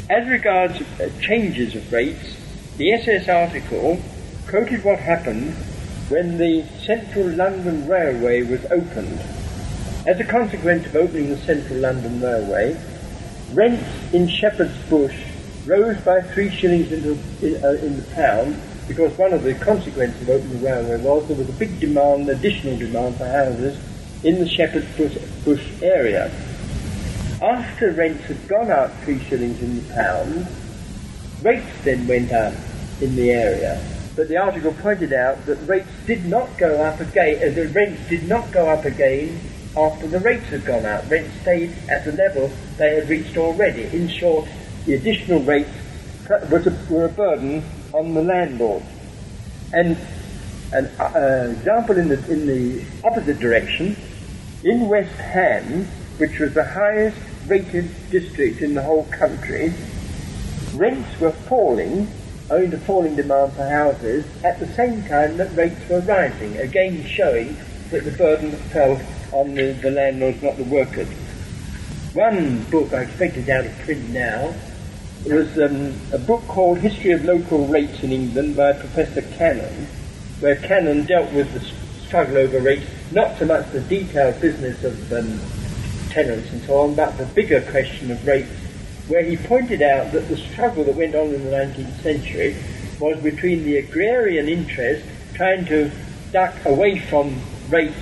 As regards changes of rates, the SS article quoted what happened when the Central London Railway was opened. As a consequence of opening the Central London Railway, rents in Shepherd's Bush rose by 3 shillings in the pound, because one of the consequences of opening the railway was there was a big demand, additional demand for houses in the Shepherd's Bush area. After rents had gone up 3 shillings in the pound, rates then went up in the area. But the article pointed out that rates did not go up again, after the rates had gone up. Rents stayed at the level they had reached already. In short, the additional rates were a burden on the landlord. And an example in the opposite direction, in West Ham, which was the highest rated district in the whole country, rents were falling owing to falling demand for houses at the same time that rates were rising, again showing that the burden fell on the landlords, not the workers. One book, I expect it's out of print now, was a book called History of Local Rates in England by Professor Cannon, where Cannon dealt with the struggle over rates, not so much the detailed business of tenants and so on, but the bigger question of rates, where he pointed out that the struggle that went on in the 19th century was between the agrarian interest trying to duck away from rates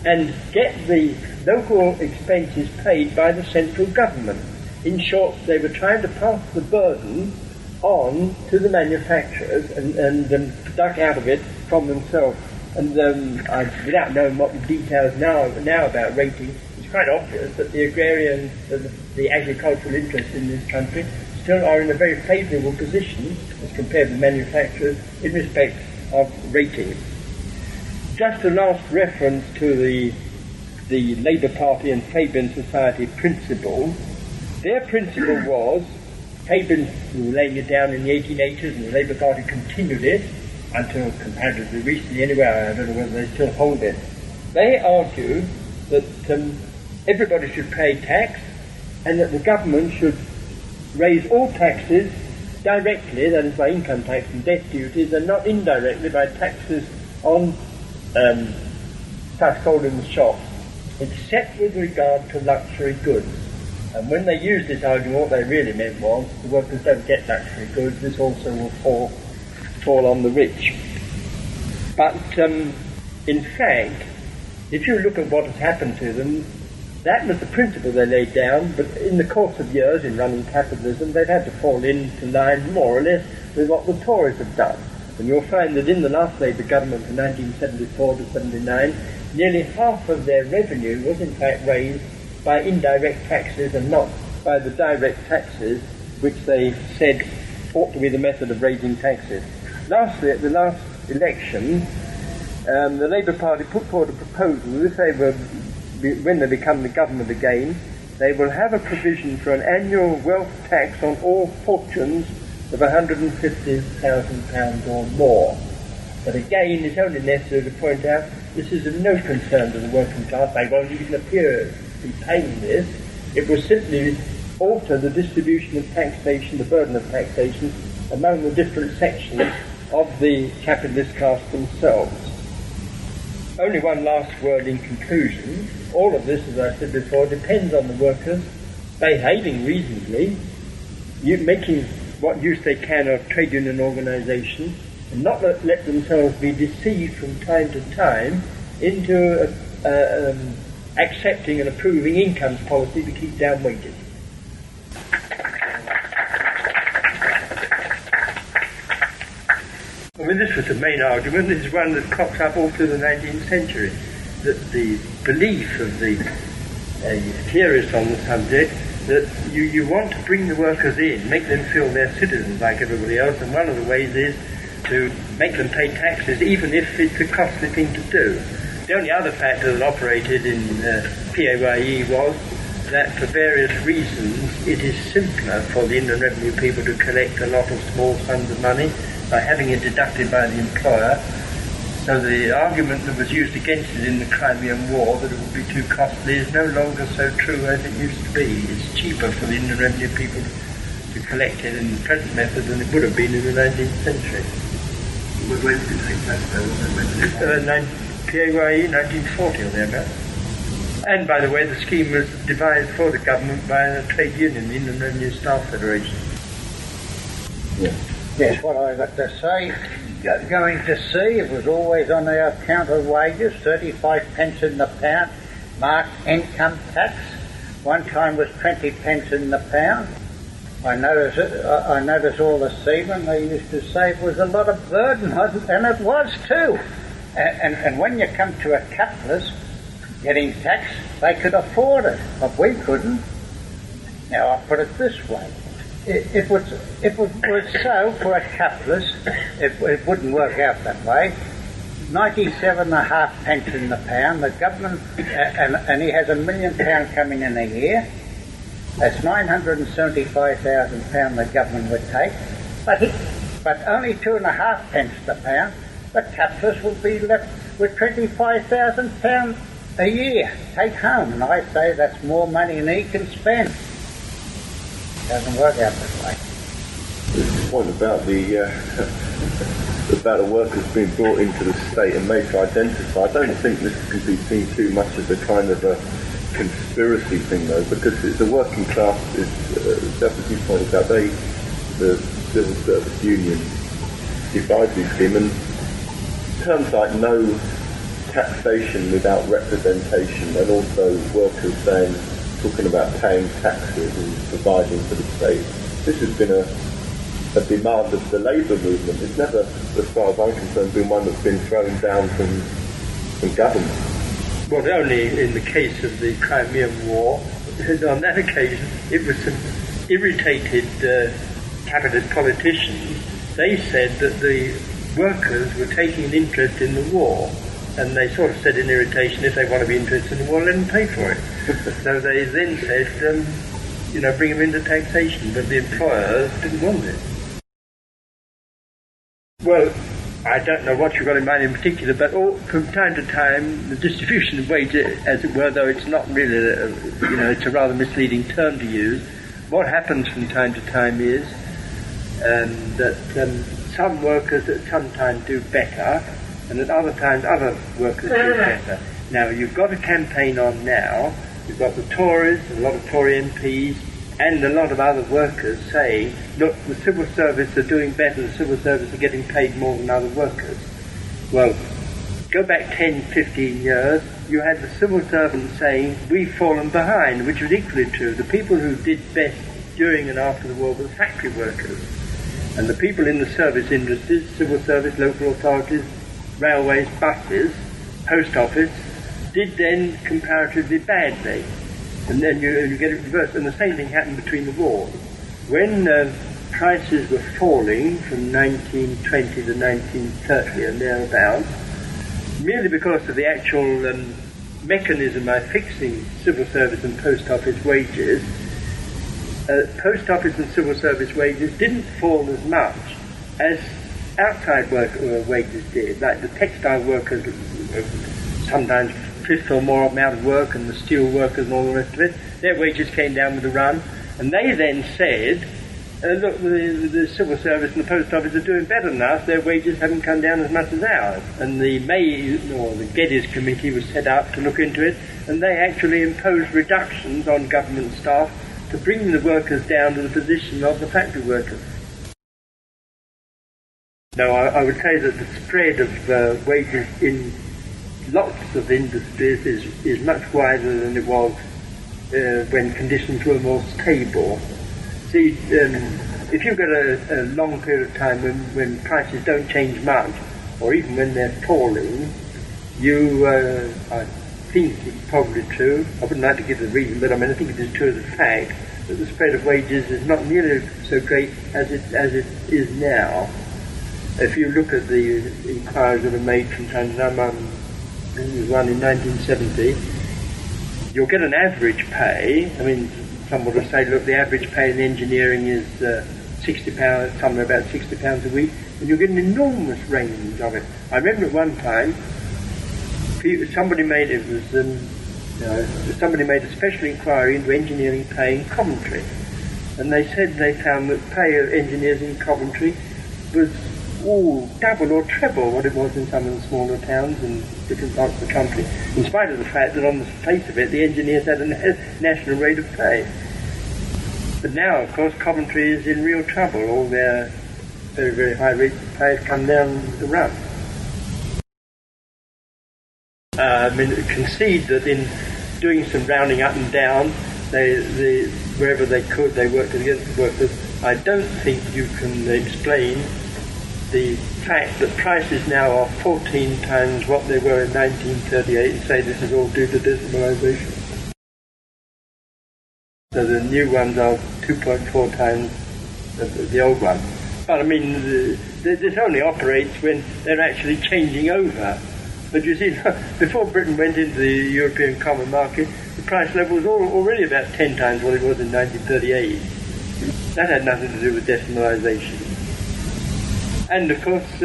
and get the local expenses paid by the central government. In short, they were trying to pass the burden on to the manufacturers and duck out of it from themselves. And without knowing what the details now about rating, it's quite obvious that the agrarian, the agricultural interests in this country still are in a very favourable position as compared with manufacturers in respect of rating. Just a last reference to the Labour Party and Fabian Society principle. Their principle was, Fabian were laying it down in the 1880s and the Labour Party continued it until comparatively recently anyway. I don't know whether they still hold it. They argue that everybody should pay tax, and that the government should raise all taxes directly, that is by income tax and death duties, and not indirectly by taxes on household in the shops, except with regard to luxury goods. And when they used this argument, what they really meant was the workers don't get luxury goods, this also will fall on the rich. But in fact, if you look at what has happened to them, that was the principle they laid down, but in the course of years in running capitalism, they've had to fall into line more or less with what the Tories have done. And you'll find that in the last Labour government from 1974 to 79, nearly half of their revenue was in fact raised by indirect taxes and not by the direct taxes which they said ought to be the method of raising taxes. Lastly, at the last election, the Labour Party put forward a proposal that if they were, when they become the government again, they will have a provision for an annual wealth tax on all fortunes of £150,000 or more. But again, it's only necessary to point out this is of no concern to the working class. They won't even appear to be paying this. It will simply alter the distribution of taxation, the burden of taxation, among the different sections of the capitalist class themselves. Only one last word in conclusion. All of this, as I said before, depends on the workers behaving reasonably, making what use they can of trade union organisation, and not let themselves be deceived from time to time into accepting and approving incomes policy to keep down wages. I mean, this was the main argument. This is one that crops up all through the 19th century, that the belief of the theorists on the subject that you want to bring the workers in, make them feel they're citizens like everybody else, and one of the ways is to make them pay taxes, even if it's a costly thing to do. The only other factor that operated in PAYE was that for various reasons it is simpler for the Inland Revenue people to collect a lot of small sums of money by having it deducted by the employer. So the argument that was used against it in the Crimean War, that it would be too costly, is no longer so true as it used to be. It's cheaper for the Inland Revenue people to collect it in the present method than it would have been in the 19th century. When did you think that? PAYE 1940 or thereabouts. And by the way, the scheme was devised for the government by a trade union, the Inland Revenue Staff Federation. Yeah. Yes, what I got to say, going to sea, it was always on our account of wages, 35 pence in the pound, marked income tax. One time was 20 pence in the pound. I notice all the seamen, they used to say it was a lot of burden, and it was too. And when you come to a capitalist getting taxed, they could afford it, but we couldn't. Now I put it this way. If it was so for a capitalist, it wouldn't work out that way. 97.5 pence in the pound, the government, and he has £1 million coming in a year. That's £975,000 the government would take, but only 2.5 pence the pound. The capitalist will be left with £25,000 a year take home, and I say that's more money than he can spend. Doesn't work out that way. This point about the workers being brought into the state and made to identify, I don't think this can be seen too much as a kind of a conspiracy thing, though, because it's the working class, as you pointed out, the civil service union devised this scheme, and terms like no taxation without representation, and also workers talking about paying taxes and providing for the state. This has been a demand of the labour movement. It's never, as far as I'm concerned, been one that's been thrown down from government. Well, only in the case of the Crimean War. On that occasion, it was some irritated capitalist politicians. They said that the workers were taking an interest in the war, and they sort of said in irritation, if they want to be interested in the war, let them pay for it. So they then said, bring them into taxation, but the employers didn't want it. Well, I don't know what you've got in mind in particular, but from time to time, the distribution of wages, as it were, though it's not really, it's a rather misleading term to use. What happens from time to time is that some workers at some time do better, and at other times other workers do better. Now, you've got a campaign on now. You've got the Tories, a lot of Tory MPs, and a lot of other workers saying, look, the civil service are doing better, the civil service are getting paid more than other workers. Well, go back 10, 15 years, you had the civil servants saying, we've fallen behind, which was equally true. The people who did best during and after the war were the factory workers. And the people in the service industries, civil service, local authorities, railways, buses, post office, did then comparatively badly. And then you get it reversed. And the same thing happened between the wars. When prices were falling from 1920 to 1930 and thereabouts, merely because of the actual mechanism by fixing civil service and post office wages, post office and civil service wages didn't fall as much as outside wages did. Like the textile workers, sometimes fifth or more amount of work, and the steel workers and all the rest of it, their wages came down with a run, and they then said, look, the civil service and the post office are doing better than us, their wages haven't come down as much as ours. And the Geddes Committee was set up to look into it, and they actually imposed reductions on government staff to bring the workers down to the position of the factory workers. Now, I would say that the spread of wages in lots of industries is much wider than it was when conditions were more stable. See, if you've got a long period of time when prices don't change much, or even when they're falling, I think it's probably true, I wouldn't like to give the reason, but I think it is true as a fact, that the spread of wages is not nearly so great as it is now. If you look at the inquiries that are made from time to time, there was one in 1970, you'll get an average pay. Someone will say, look, the average pay in engineering is £60, somewhere about £60 a week, and you'll get an enormous range of it. I remember at one time, somebody made a special inquiry into engineering pay in Coventry, and they said they found that pay of engineers in Coventry was double or treble what it was in some of the smaller towns and different parts of the country, in spite of the fact that on the face of it the engineers had a national rate of pay. But now, of course, Coventry is in real trouble. All their very, very high rates of pay have come down the run. Concede that in doing some rounding up and down, wherever they could, they worked against the workers. I don't think you can explain the fact that prices now are 14 times what they were in 1938 and say this is all due to decimalisation. So the new ones are 2.4 times the old one. But this only operates when they're actually changing over. But you see, before Britain went into the European Common Market, the price level was already about 10 times what it was in 1938. That had nothing to do with decimalisation. And of course,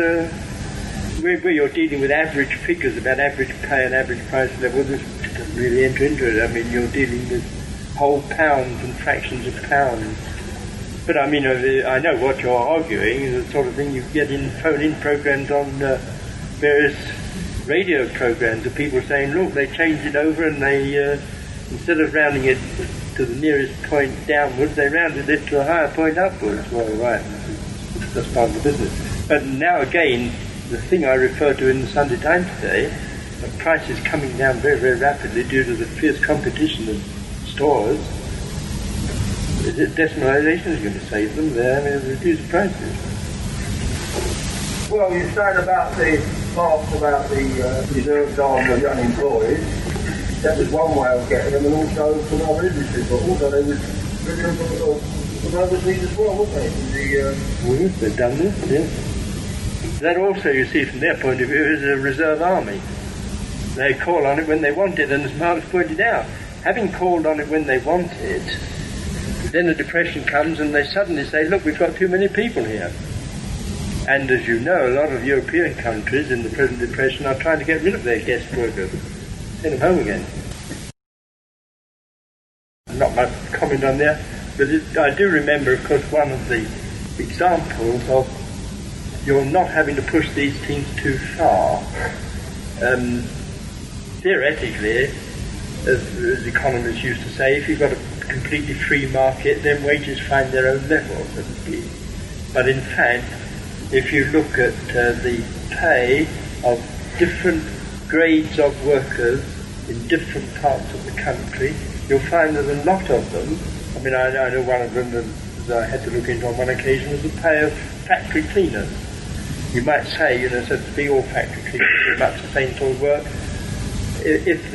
where you're dealing with average figures about average pay and average price level, this doesn't really enter into it. You're dealing with whole pounds and fractions of pounds. But I know what you're arguing is the sort of thing you get in phone-in programs on various radio programs of people saying, look, they changed it over and they, instead of rounding it to the nearest point downwards, they rounded it to a higher point upwards. Well, right, that's part of the business. But now again, the thing I referred to in the Sunday Times today, the price is coming down very, very rapidly due to the fierce competition of stores. Is it decimalisation is going to save them there? Reduce prices. Well, you're saying about the part about the reserves on the unemployed. That was one way of getting them, and also from other industries. But also they was written from overseas as well, wasn't they? They've done this, yes. That also, you see, from their point of view, is a reserve army. They call on it when they want it, and as Marx pointed out, having called on it when they want it, then the depression comes and they suddenly say, look, we've got too many people here. And as you know, a lot of European countries in the present depression are trying to get rid of their guest workers, send them home again. Not much comment on there, but I do remember, of course, one of the examples of you're not having to push these things too far. Theoretically, as economists used to say, if you've got a completely free market, then wages find their own level, so to speak. But in fact, if you look at the pay of different grades of workers in different parts of the country, you'll find that a lot of them, I mean, I know one of them that I had to look into on one occasion was the pay of factory cleaners. You might say, so to speak, all factory cleaners do much the same sort of work. If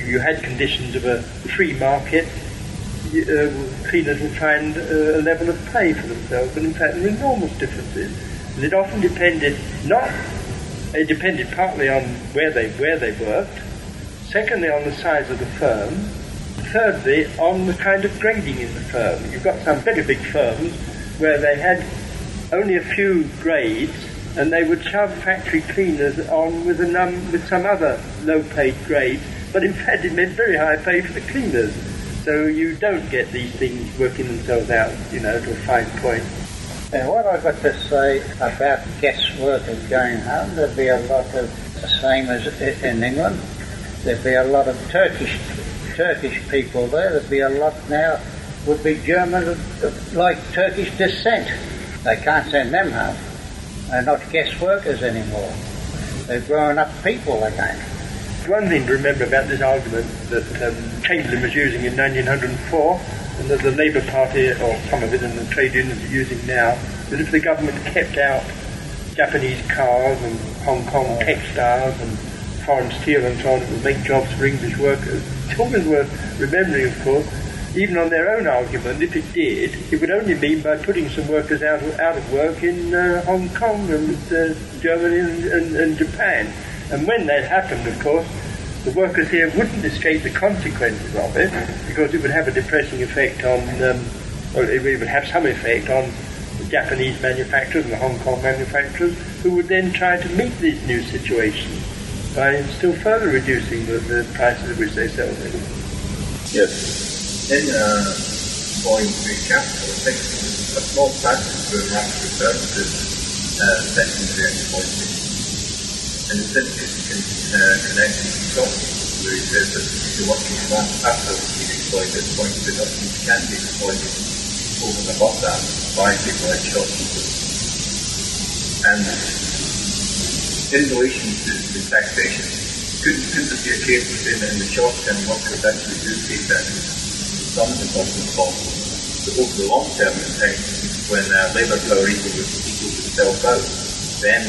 you had conditions of a free market, cleaners would find a level of pay for themselves, but in fact there are enormous differences. And it often depended partly on where they worked, secondly on the size of the firm, thirdly on the kind of grading in the firm. You've got some very big firms where they had only a few grades, and they would shove factory cleaners on with some other low-paid grades, but in fact it meant very high pay for the cleaners. So you don't get these things working themselves out, to a fine point. And what I've got to say about guest workers going home, there'd be a lot of, the same as in England, there'd be a lot of Turkish people there. There'd be a lot now would be German of like Turkish descent. They can't send them home. They're not guest workers anymore. They're growing up people again. One thing to remember about this argument that Chamberlain was using in 1904, and that the Labour Party, or some of it, and the trade unions are using now, that if the government kept out Japanese cars and Hong Kong textiles and foreign steel and so on, it would make jobs for English workers. It's always worth remembering, of course, even on their own argument, if it did, it would only mean by putting some workers out of work in Hong Kong and Germany and Japan. And when that happened, of course, the workers here wouldn't escape the consequences of it, because it would have a depressing effect on, it would have some effect on the Japanese manufacturers and the Hong Kong manufacturers, who would then try to meet these new situations by still further reducing the prices at which they sell things. Yes. In going to capital, I think a small practice for market services secondary exploitation. And in this case, you can connect the consultants where it says that the working class after being exploited, point to that these can be exploited over and above that by people like shopkeepers. And in relation to taxation, couldn't there be a case of saying that in the short term workers actually do pay taxes? Some of the cost of costs, but over the long term, in time, when labour power equals itself out, then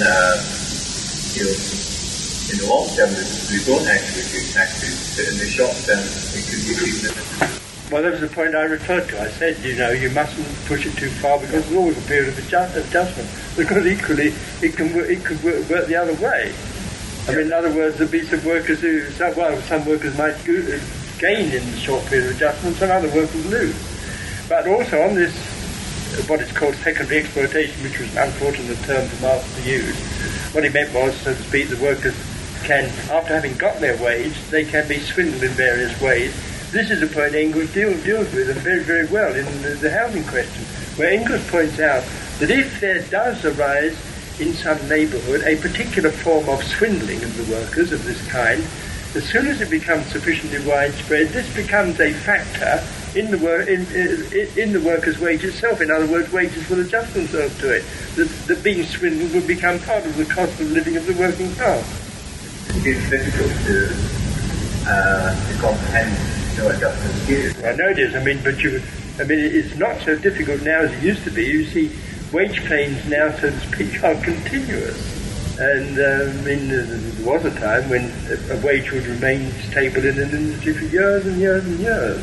in the long term we don't actually do taxes, but in the short term it could be significant. Well, that was the point I referred to. I said, you mustn't push it too far, because there's always a period of adjustment. Because equally, it could work the other way. I mean, in other words, there'd be some workers some workers might gain in the short period of adjustment, and other workers lose. But also on this, what is called secondary exploitation, which was an unfortunate term for Marx to use, what he meant was, so to speak, the workers can, after having got their wage, they can be swindled in various ways. This is a point Engels deals with, and very, very well, in the housing question, where Engels points out that if there does arise in some neighbourhood a particular form of swindling of the workers of this kind, as soon as it becomes sufficiently widespread, this becomes a factor in the worker's wage itself. In other words, wages will adjust themselves to it. That being swindled will become part of the cost of living of the working class. It's difficult to comprehend adjustment here. I know it is. It's not so difficult now as it used to be. You see, wage planes now, so to speak, are continuous. And there was a time when a wage would remain stable in an industry for years and years and years.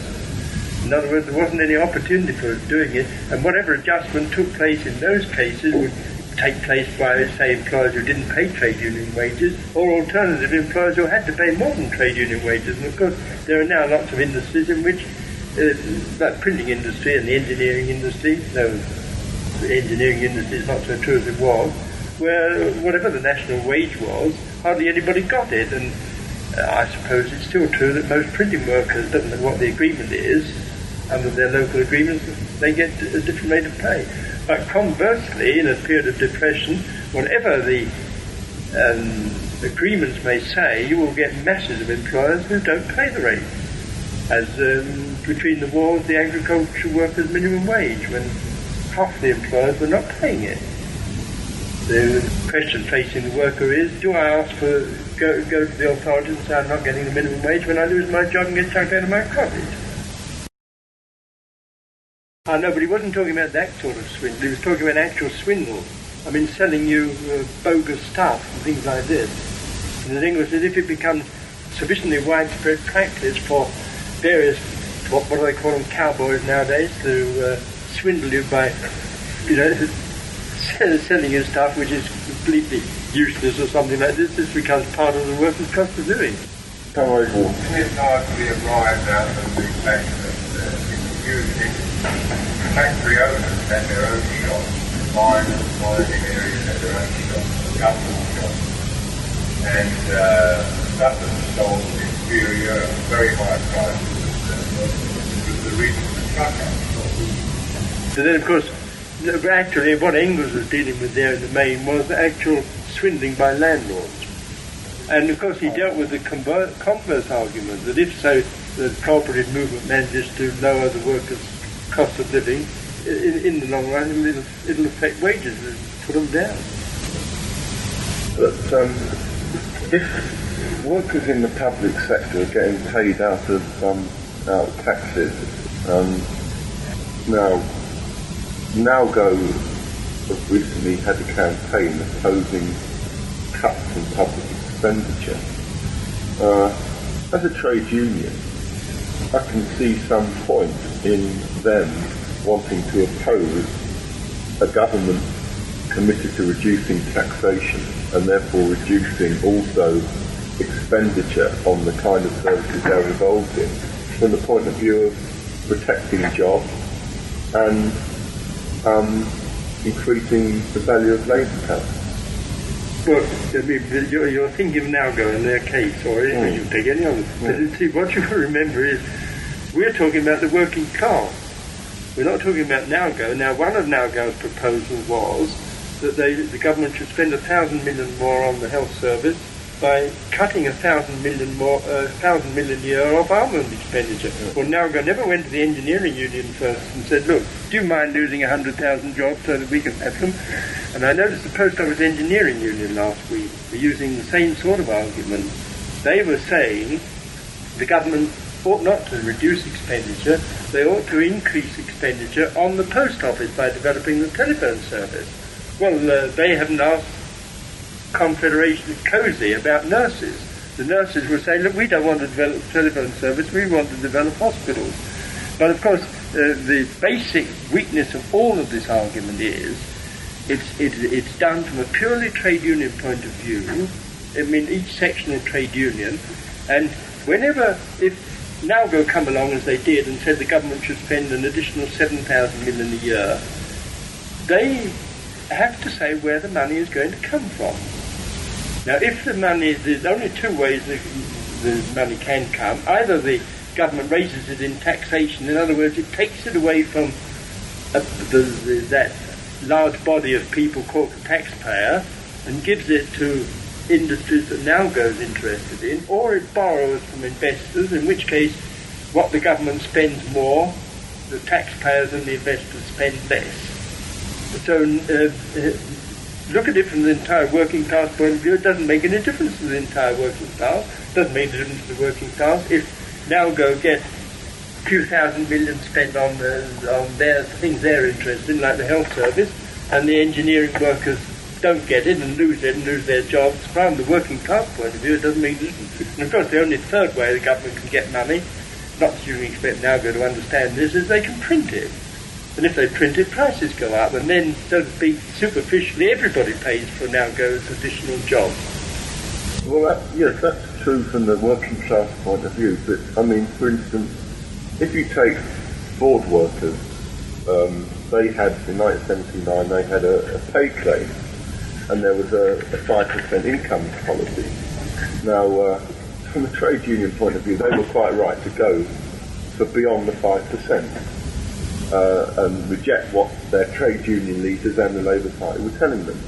In other words, there wasn't any opportunity for doing it, and whatever adjustment took place in those cases would take place by, say, employers who didn't pay trade union wages, or alternatively, employers who had to pay more than trade union wages. And of course, there are now lots of industries in which, like printing industry and the engineering industry, though the engineering industry is not so true as it was, where whatever the national wage was, hardly anybody got it. And I suppose it's still true that most printing workers, doesn't matter what the agreement is, under their local agreements, they get a different rate of pay. But conversely, in a period of depression, whatever the agreements may say, you will get masses of employers who don't pay the rate. As between the wars, the agricultural workers' minimum wage, when half the employers were not paying it. The question facing the worker is, do I ask for go to the authorities and say I'm not getting the minimum wage when I lose my job and get chucked out of my cottage? I know, but he wasn't talking about that sort of swindle. He was talking about actual swindle. I mean, selling you bogus stuff and things like this. And the thing was that if it becomes sufficiently widespread practice for various, what do they call them, cowboys nowadays, to swindle you by, selling you stuff which is completely useless or something like this becomes part of the workers' cost of living. It's hardly arrived at the fact that using factory owners had their own shops, mining areas had their own shops, government shops, and stuff that was sold at inferior, very high prices was the reason for the truck out. So then, of course, actually what Engels was dealing with there in the main was the actual swindling by landlords. And of course he dealt with the converse argument that if so the cooperative movement manages to lower the workers' cost of living, in the long run it'll affect wages and put them down. But if workers in the public sector are getting paid out of taxes, Nowgo have recently had a campaign opposing cuts in public expenditure. As a trade union, I can see some point in them wanting to oppose a government committed to reducing taxation and therefore reducing also expenditure on the kind of services they're involved in, from the point of view of protecting jobs and increasing the value of labour power. Well, you're thinking of Nowgo in their case, or you take any other. But see, what you remember is we're talking about the working class. We're not talking about Nowgo. Now, one of Nowgo's proposals was that the government should spend 1,000 million more on the health service by cutting 1,000 million a year off armament expenditure. Well, Nowgo never went to the engineering union first and said, look, do you mind losing 100,000 jobs so that we can have them? And I noticed the Post Office Engineering Union last week were using the same sort of argument. They were saying the government ought not to reduce expenditure, they ought to increase expenditure on the post office by developing the telephone service. Well, they haven't asked Confederation COSI about nurses. The nurses were saying, look, we don't want to develop telephone service, we want to develop hospitals. But of course, the basic weakness of all of this argument is it's done from a purely trade union point of view. I mean, each sectional trade union, and if Nowgo come along as they did and said the government should spend an additional 7,000 million a year, they have to say where the money is going to come from. Now, if the money, there's only two ways the money can come. Either the government raises it in taxation, in other words, it takes it away from that large body of people called the taxpayer and gives it to industries that Nowgo is interested in, or it borrows from investors, in which case what the government spends more, the taxpayers and the investors spend less. So look at it from the entire working class point of view. It doesn't make any difference to the entire working class. It doesn't make any difference to the working class if Nowgo get a few thousand million spent on their things they're interested in, like the health service, and the engineering workers don't get it and lose their jobs. From the working class point of view, it doesn't make a difference. And of course, the only third way the government can get money, not that you can expect Nowgo to understand this, is they can print it. And if they print it, prices go up, and then, so to speak, superficially, everybody pays for Nowgo's additional jobs. Well, yes, that's true from the working class point of view. But I mean, for instance, if you take board workers, they had in 1979 they had a pay claim, and there was a 5% income policy. Now, from a trade union point of view, they were quite right to go for beyond the 5%. And reject what their trade union leaders and the Labour Party were telling them.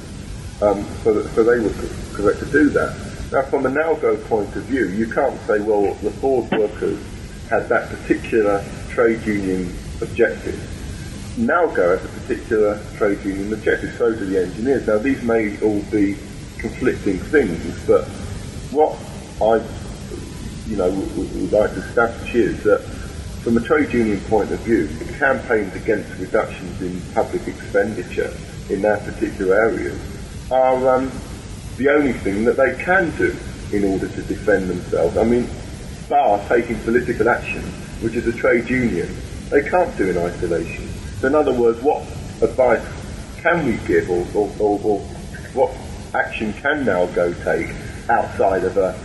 So they were correct to do that. Now, from a Nalgo point of view, you can't say, well, the Ford workers had that particular trade union objective. Nalgo has a particular trade union objective, so do the engineers. Now, these may all be conflicting things, but what I would like to establish is that from a trade union point of view, campaigns against reductions in public expenditure in their particular areas are the only thing that they can do in order to defend themselves. I mean, bar taking political action, which is a trade union, they can't do in isolation. So in other words, what advice can we give, or what action can Nalgo take outside of a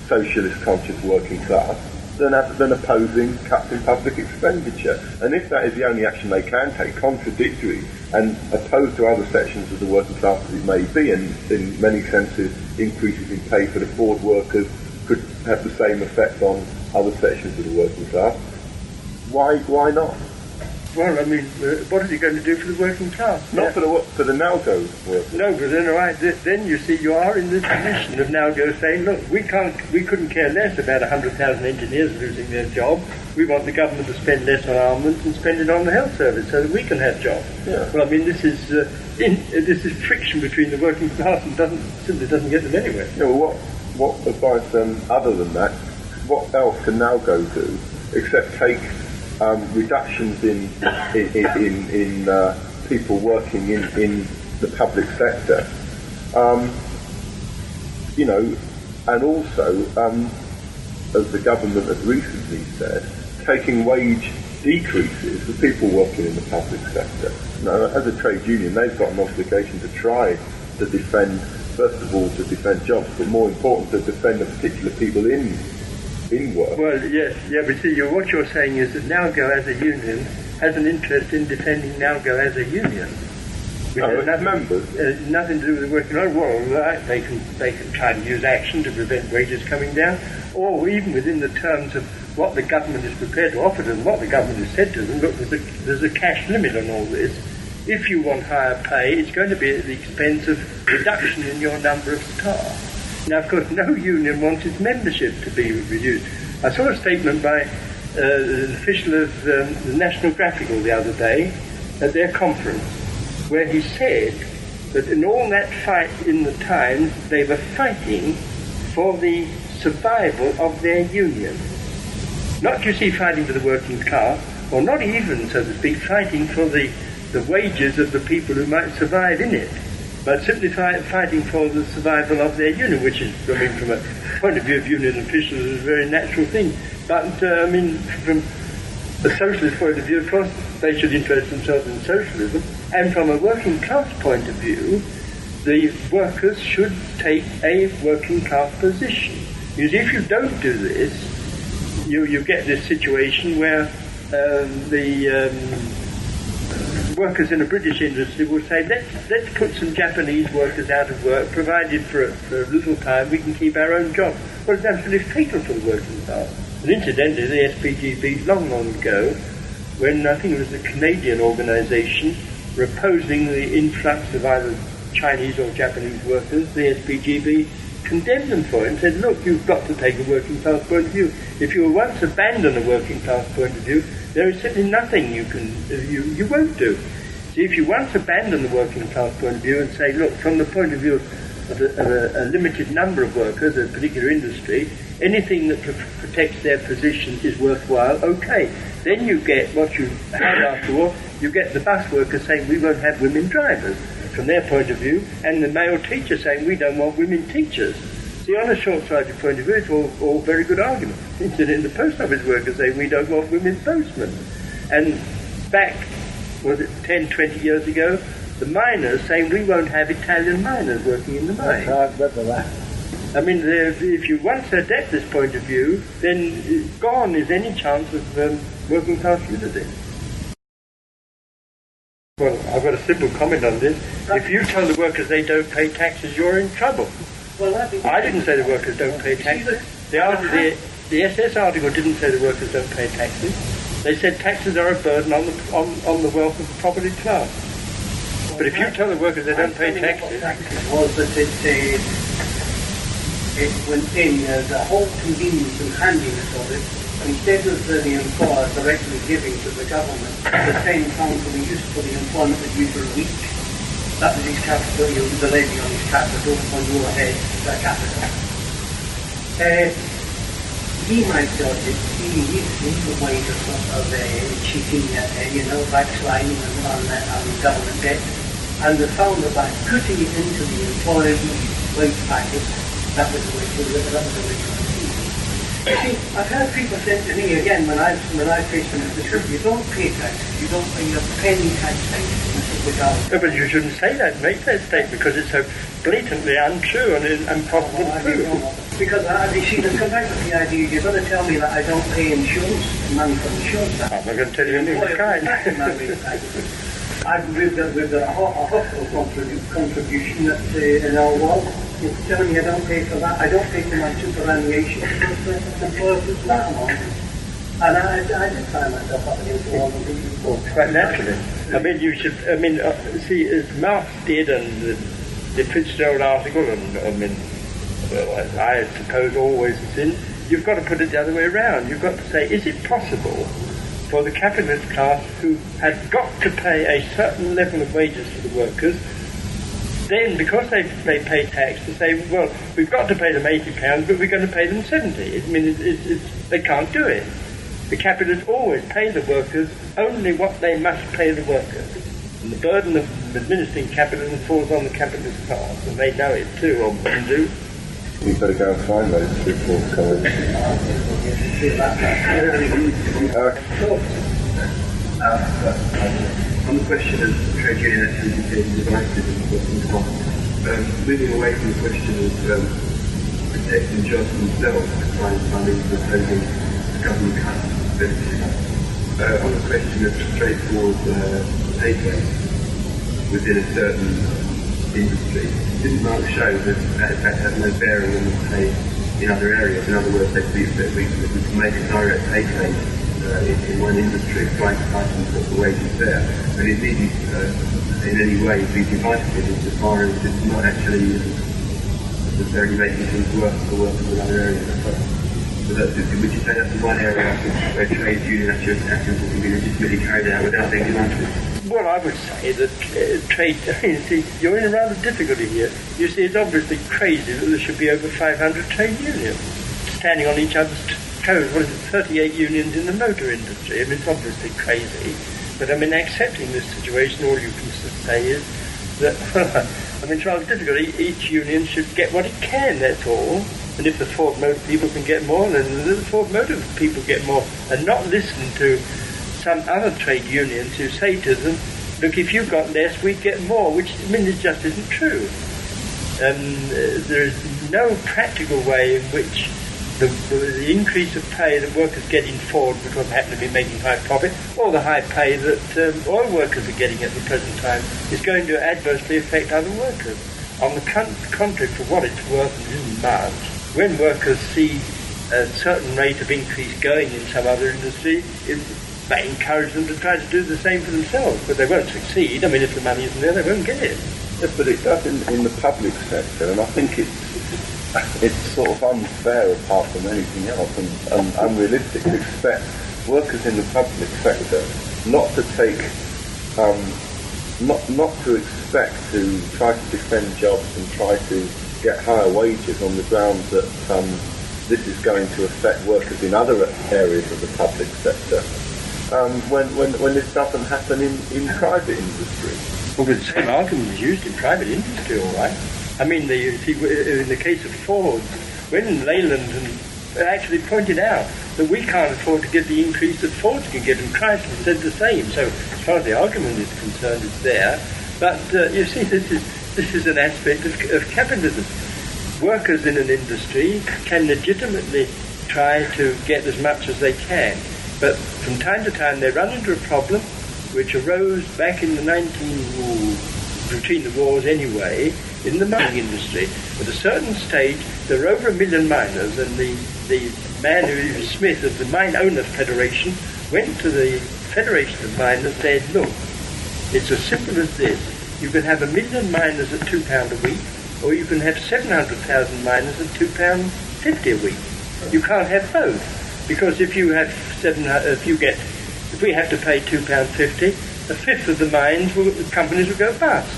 socialist conscious working class than opposing cuts in public expenditure? And if that is the only action they can take, contradictory and opposed to other sections of the working class as it may be, and in many senses increases in pay for the Ford workers could have the same effect on other sections of the working class, why not? Well, I mean, what is he going to do for the working class? Not for the Nalgo workers. No, but then you see you are in this position of Nalgo saying, look, we couldn't care less about 100,000 engineers losing their job. We want the government to spend less on armaments and spend it on the health service so that we can have jobs. Yeah. Well, I mean, this is friction between the working class and simply doesn't get them anywhere. Yeah, well, what advice other than that? What else can Nalgo do except take reductions in people working in the public sector, and also, as the government has recently said, taking wage decreases for people working in the public sector. Now, as a trade union, they've got an obligation to try to defend, first of all, to defend jobs, but more important, to defend the particular people in work. Well, yes, but see, what you're saying is that Nalgo as a union has an interest in defending Nalgo as a union. Members. Nothing to do with the working class. Well, they can try to use action to prevent wages coming down, or even within the terms of what the government is prepared to offer them, what the government has said to them. Look, there's a cash limit on all this. If you want higher pay, it's going to be at the expense of reduction in your number of staff. Now, of course, no union wants its membership to be reduced. I saw a statement by an official of the National Graphical the other day at their conference, where he said that in all that fight in the Times, they were fighting for the survival of their union. Not, you see, fighting for the working class, or not even, so to speak, fighting for the wages of the people who might survive in it, but simply fighting for the survival of their union, which is, I mean, from a point of view of union officials, is a very natural thing. But, I mean, from a socialist point of view, of course, they should interest themselves in socialism. And from a working class point of view, the workers should take a working class position. Because if you don't do this, you get this situation where the workers in a British industry will say, let's put some Japanese workers out of work, provided for a little time we can keep our own jobs. Well, it's absolutely fatal for the working class. And incidentally, the SPGB, long ago, when I think it was the Canadian organisation, were opposing the influx of either Chinese or Japanese workers, the SPGB condemned them for it and said, look, you've got to take a working class point of view. If you once abandon a working class point of view, there is simply nothing you won't do. See, if you once abandon the working class point of view and say, look, from the point of view of a limited number of workers, a particular industry, anything that protects their position is worthwhile, okay. Then you get what you had after all, you get the bus workers saying we won't have women drivers, from their point of view, and the male teacher saying we don't want women teachers. See, on a short-sighted point of view, it's all very good arguments. Incidentally, the post office workers saying we don't want women postmen. And back, was it 10, 20 years ago, the miners saying we won't have Italian miners working in the mine. I remember that. I mean, if you once adopt this point of view, then gone is any chance of working class unity. Well, I've got a simple comment on this. If you tell the workers they don't pay taxes, you're in trouble. Well, I didn't say the workers don't pay taxes. The SS article didn't say the workers don't pay taxes. They said taxes are a burden on the wealth of the property class. But if you tell the workers they don't pay taxes... was that it went in as a whole convenience and handiness of it, instead of the employer directly giving to the government the £10 for the use for the employment of you for a week. That was his capital, the levy on his capital on your head, the capital. He might judge it, he is a way to sort of cheating, backsliding on government debt, and the found by putting it into the employee's wage packet, that was the way to do it, that was the way to proceed. You see, I've heard people say to me again when I face them at the truth, you don't pay taxes, you don't pay your penny taxation. No, but you shouldn't say that, make that statement, because it's so blatantly untrue and impossible to prove. Because, you see, there's come back to the idea, you're going to tell me that I don't pay insurance, money for insurance. I'm not going to tell you anything of the kind. We've got a hospital contribution that in our world. You're telling me I don't pay for that. I don't pay for my superannuation because the employers is that amount. And I did find myself up against the wall. Well, quite naturally. See, as Marx did and the Fitzgerald article, I suppose always it's in, you've got to put it the other way around. You've got to say, is it possible for the capitalist class who had got to pay a certain level of wages to the workers, then because they pay tax, to say, well, we've got to pay them £80, but we're going to pay them 70. They can't do it. The capitalists always pay the workers only what they must pay the workers. And the burden of administering capitalism falls on the capitalist class, and they know it too, or do. You've got to go and find those reports, Colin. On the question of trade union activity being divisive and what's moving away from the question of protecting jobs themselves by finding proposing government cuts on the question of straightforward pay cuts within a certain industry, didn't Marx show that that has no bearing on the pay in other areas? In other words, we can make a direct pay cut in one industry, trying to tighten the wages there, and it needn't in any way be divisive insofar as it's not actually necessarily making things worse for workers in other areas as well. So would you say that's the one area where trade union actions can be legitimately carried out without being divisive? Well, I would say that trade, you're in a rather difficulty here. You see, it's obviously crazy that there should be over 500 trade unions standing on each other's toes. What is it, 38 unions in the motor industry? It's obviously crazy. But accepting this situation, all you can say is that, it's rather difficult. Each union should get what it can, that's all. And if the Ford Motor people can get more, then the Ford Motor people get more. And not listen to some other trade unions who say to them, look, if you've got less, we get more, which it just isn't true. There is no practical way in which the increase of pay that workers get in Ford because they happen to be making high profit, or the high pay that oil workers are getting at the present time, is going to adversely affect other workers. On the contrary, for what it's worth, it isn't much. When workers see a certain rate of increase going in some other industry, it may encourage them to try to do the same for themselves, but they won't succeed. If the money isn't there, they won't get it. Yes, but it does in the public sector, and I think it's sort of unfair apart from anything else and unrealistic to expect workers in the public sector not to take not to expect to try to defend jobs and try to get higher wages on the grounds that this is going to affect workers in other areas of the public sector when this doesn't happen in private industry. Well, the same argument is used in private industry, all right. In the case of Ford, when Leyland actually pointed out that we can't afford to get the increase that Ford can get, and Chrysler said the same. So as far as the argument is concerned, it's there. But you see, this is an aspect of capitalism. Workers in an industry can legitimately try to get as much as they can, but from time to time they run into a problem, which arose back in the between the wars anyway, in the mining industry. At a certain stage, there were over 1 million miners, and the man who was Smith of the Mine Owners Federation went to the Federation of Miners and said, look, it's as simple as this. You can have 1 million miners at £2 a week, or you can have 700,000 miners at £2.50 a week. You can't have both, because if you have if we have to pay £2.50, a fifth of the companies will go bust.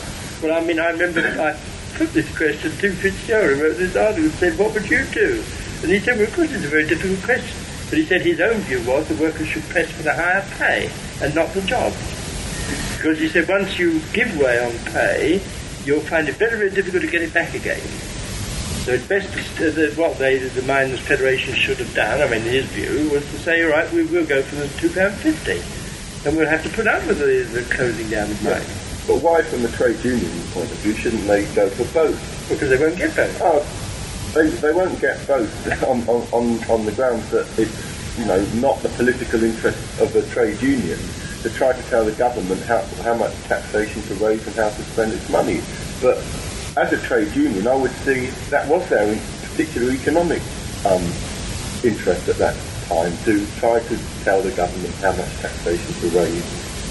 Well, I mean, I remember I put this question to Fitzgerald, who wrote this article, and said, what would you do? And he said, well, of course, it's a very difficult question. But he said his own view was the workers should press for the higher pay and not the jobs. Because he said once you give way on pay, you'll find it very, very difficult to get it back again. So it's best what the Miners' Federation should have done, I mean, his view, was to say, all right, we will go for the £2.50. And we'll have to put up with the closing down of mines. But why, from the trade union point of view, shouldn't they go for both? Because they won't get both. They won't get both on the grounds that it's, not the political interest of the trade union to try to tell the government how much taxation to raise and how to spend its money. But as a trade union, I would see that was their particular economic interest at that time, to try to tell the government how much taxation to raise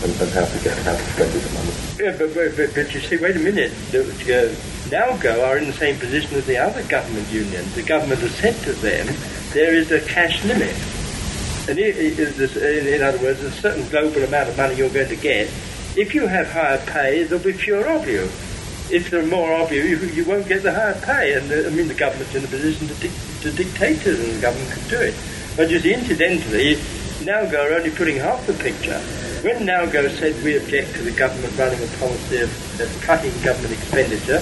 and how to spend its money. Yeah, but you see, wait a minute. NALGO are in the same position as the other government unions. The government has said to them, there is a cash limit. And in other words, there's a certain global amount of money you're going to get. If you have higher pay, there'll be fewer of you. If there are more of you, you won't get the higher pay. And the government's in a position to dictate it, and the government can do it. But you see, incidentally, NALGO are only putting half the picture. When NALGO said we object to the government running a policy of cutting government expenditure,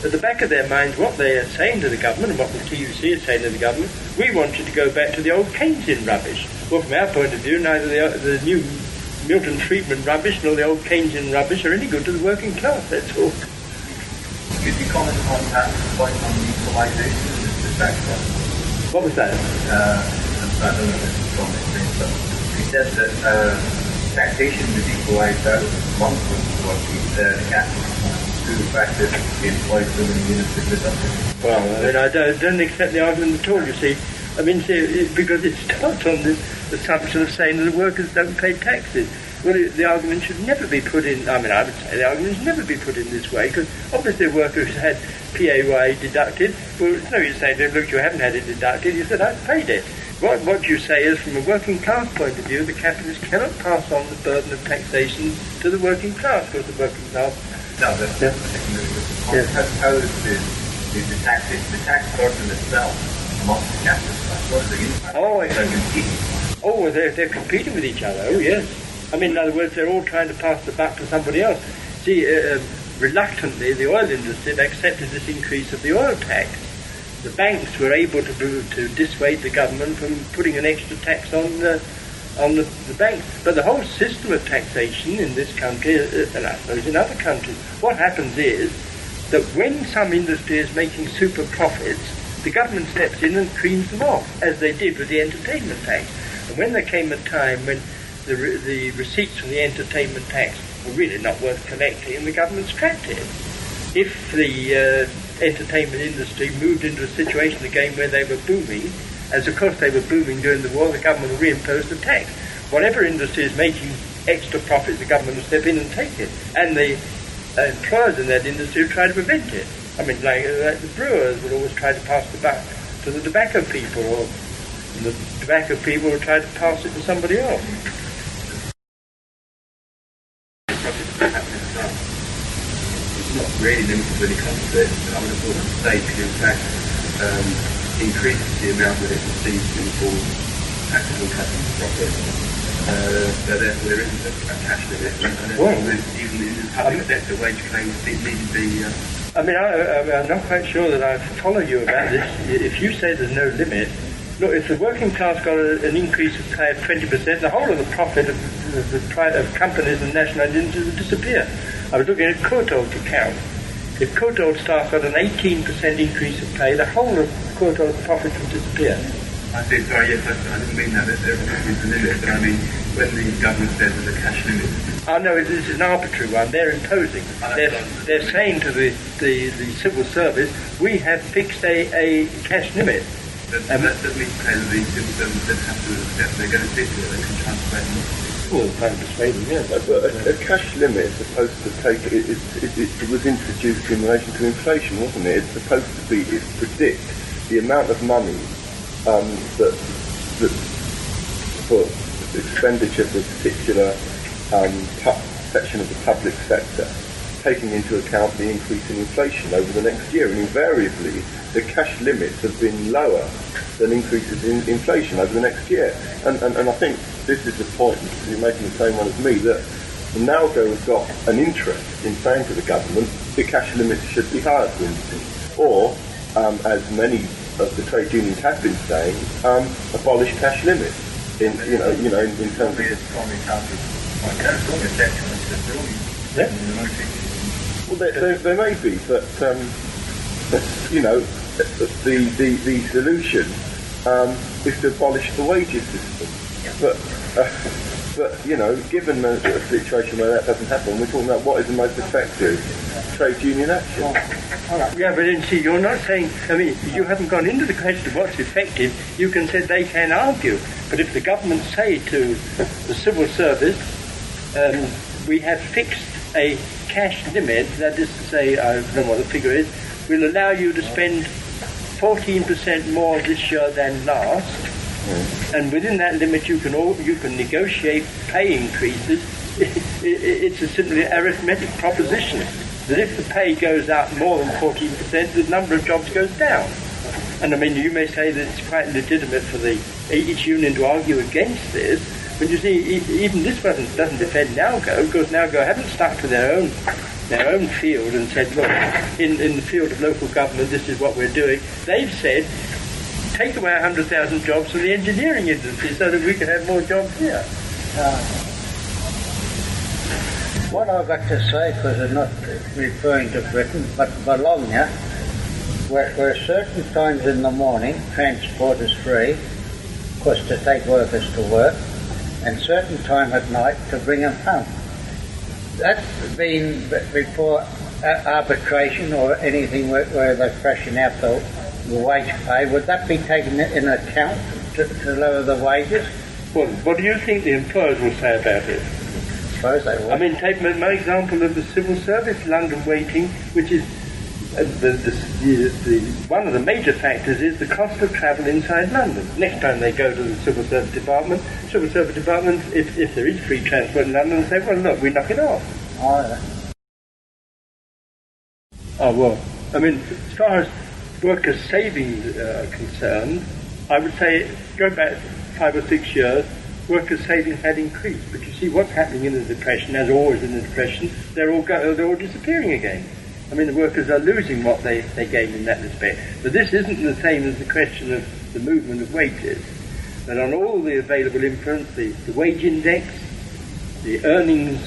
at the back of their minds, what they are saying to the government, and what the TUC is saying to the government, we want you to go back to the old Keynesian rubbish. Well, from our point of view, neither the new Milton Friedman rubbish nor the old Keynesian rubbish are any good to the working class, that's all. Could you comment on that point on the equalisation of the tax law? What was that? I don't know if it's from experience, but he said that taxation was equalised out once was the cap to the fact that it employed so many units of production. Well, I mean, I don't accept the argument at all, you see. I mean, because it starts on this assumption of saying that the workers don't pay taxes. Well, the argument should never be put in, I would say the argument should never be put in this way, because obviously a worker who's had PAYE deducted, well, it's no use saying to him, look, you haven't had it deducted, you said, I've paid it. What you say is, from a working class point of view, the capitalist cannot pass on the burden of taxation to the working class, because the working class... No, that's a particularly good point. How is the tax burden itself amongst the capitalist class? What is the impact? They're competing with each other, oh yes. I mean, in other words, they're all trying to pass the buck to somebody else. See, reluctantly, the oil industry accepted this increase of the oil tax. The banks were able to dissuade the government from putting an extra tax on the banks. But the whole system of taxation in this country, and I suppose in other countries, what happens is that when some industry is making super profits, the government steps in and cleans them off, as they did with the entertainment tax. And when there came a time when the receipts from the entertainment tax were really not worth collecting, and the government scrapped it. If the entertainment industry moved into a situation again where they were booming, as of course they were booming during the war, the government will reimpose the tax. Whatever industry is making extra profits, the government will step in and take it. And the employers in that industry will try to prevent it. I mean, like the brewers will always try to pass the buck to the tobacco people, or the tobacco people will try to pass it to somebody else. It's not really limited when it comes to it. I would have thought the state could in fact increase the amount that it receives in the form of taxable customer profit. So therefore there isn't a cash limit. Even in the public sector, wage claims need to be... I'm not quite sure that I follow you about this. If you say there's no limit, look, if the working class got an increase of pay of 20%, the whole of the profit of companies and national industries would disappear. I was looking at Courtaulds' account. If Courtaulds staff got an 18% increase of pay, the whole of Courtaulds' profits would disappear. I see, sorry, yes, I didn't mean that. There is a limit, but I mean, when the government says there's a cash limit. Oh no, this is an arbitrary one. They're imposing. They're saying to the civil service, we have fixed a cash limit. But that doesn't mean to say that the civil service doesn't have to accept they're going to stick to it, they can transfer it. Well, kind of persuading, yeah. But a cash limit is supposed to take, it was introduced in relation to inflation, wasn't it? It's supposed to be, it's predict the amount of money that for expenditure for a particular section of the public sector, taking into account the increase in inflation over the next year. And invariably, the cash limits have been lower than increases in inflation over the next year. And I think this is the point, you're making the same one as me, that NALGO has got an interest in saying to the government the cash limits should be higher, for instance. Or, as many of the trade unions have been saying, abolish cash limits in terms of... Yeah. Well, there may be, but the solution is to abolish the wages system. But given a situation where that doesn't happen, we're talking about what is the most effective trade union action. Yeah, but then see, you're not saying, I mean, you haven't gone into the question of what's effective. You can say they can argue. But if the government say to the civil service, we have fixed a cash limit, that is to say, I don't know what the figure is, will allow you to spend 14% more this year than last, and within that limit you can negotiate pay increases. It's a simply arithmetic proposition that if the pay goes up more than 14%, the number of jobs goes down. And I mean, you may say that it's quite legitimate for each union to argue against this, but you see, even this doesn't defend NALGO, because NALGO haven't stuck to their own field and said, look, in the field of local government, this is what we're doing. They've said, take away 100,000 jobs from the engineering industry so that we can have more jobs here. What I've got to say, because I'm not referring to Britain, but Bologna, where certain times in the morning transport is free, of course, to take workers to work, and certain time at night to bring them home. That's been before arbitration or anything where they freshen out the wage pay. Would that be taken in account to lower the wages? Well, what do you think the employers will say about it? I suppose they would. I mean, take my example of the civil service, London waiting, which is one of the major factors is the cost of travel inside London. Next time they go to the civil service department, if there is free transport in London, say, well, look, we knock it off. Oh, yeah. Oh, well, I mean, as far as workers' savings are concerned, I would say, go back 5 or 6 years, workers' savings had increased. But you see what's happening in the Depression, as always in the Depression, they're all disappearing again. I mean, the workers are losing what they gained in that respect. But this isn't the same as the question of the movement of wages. But on all the available influence, the wage index, the earnings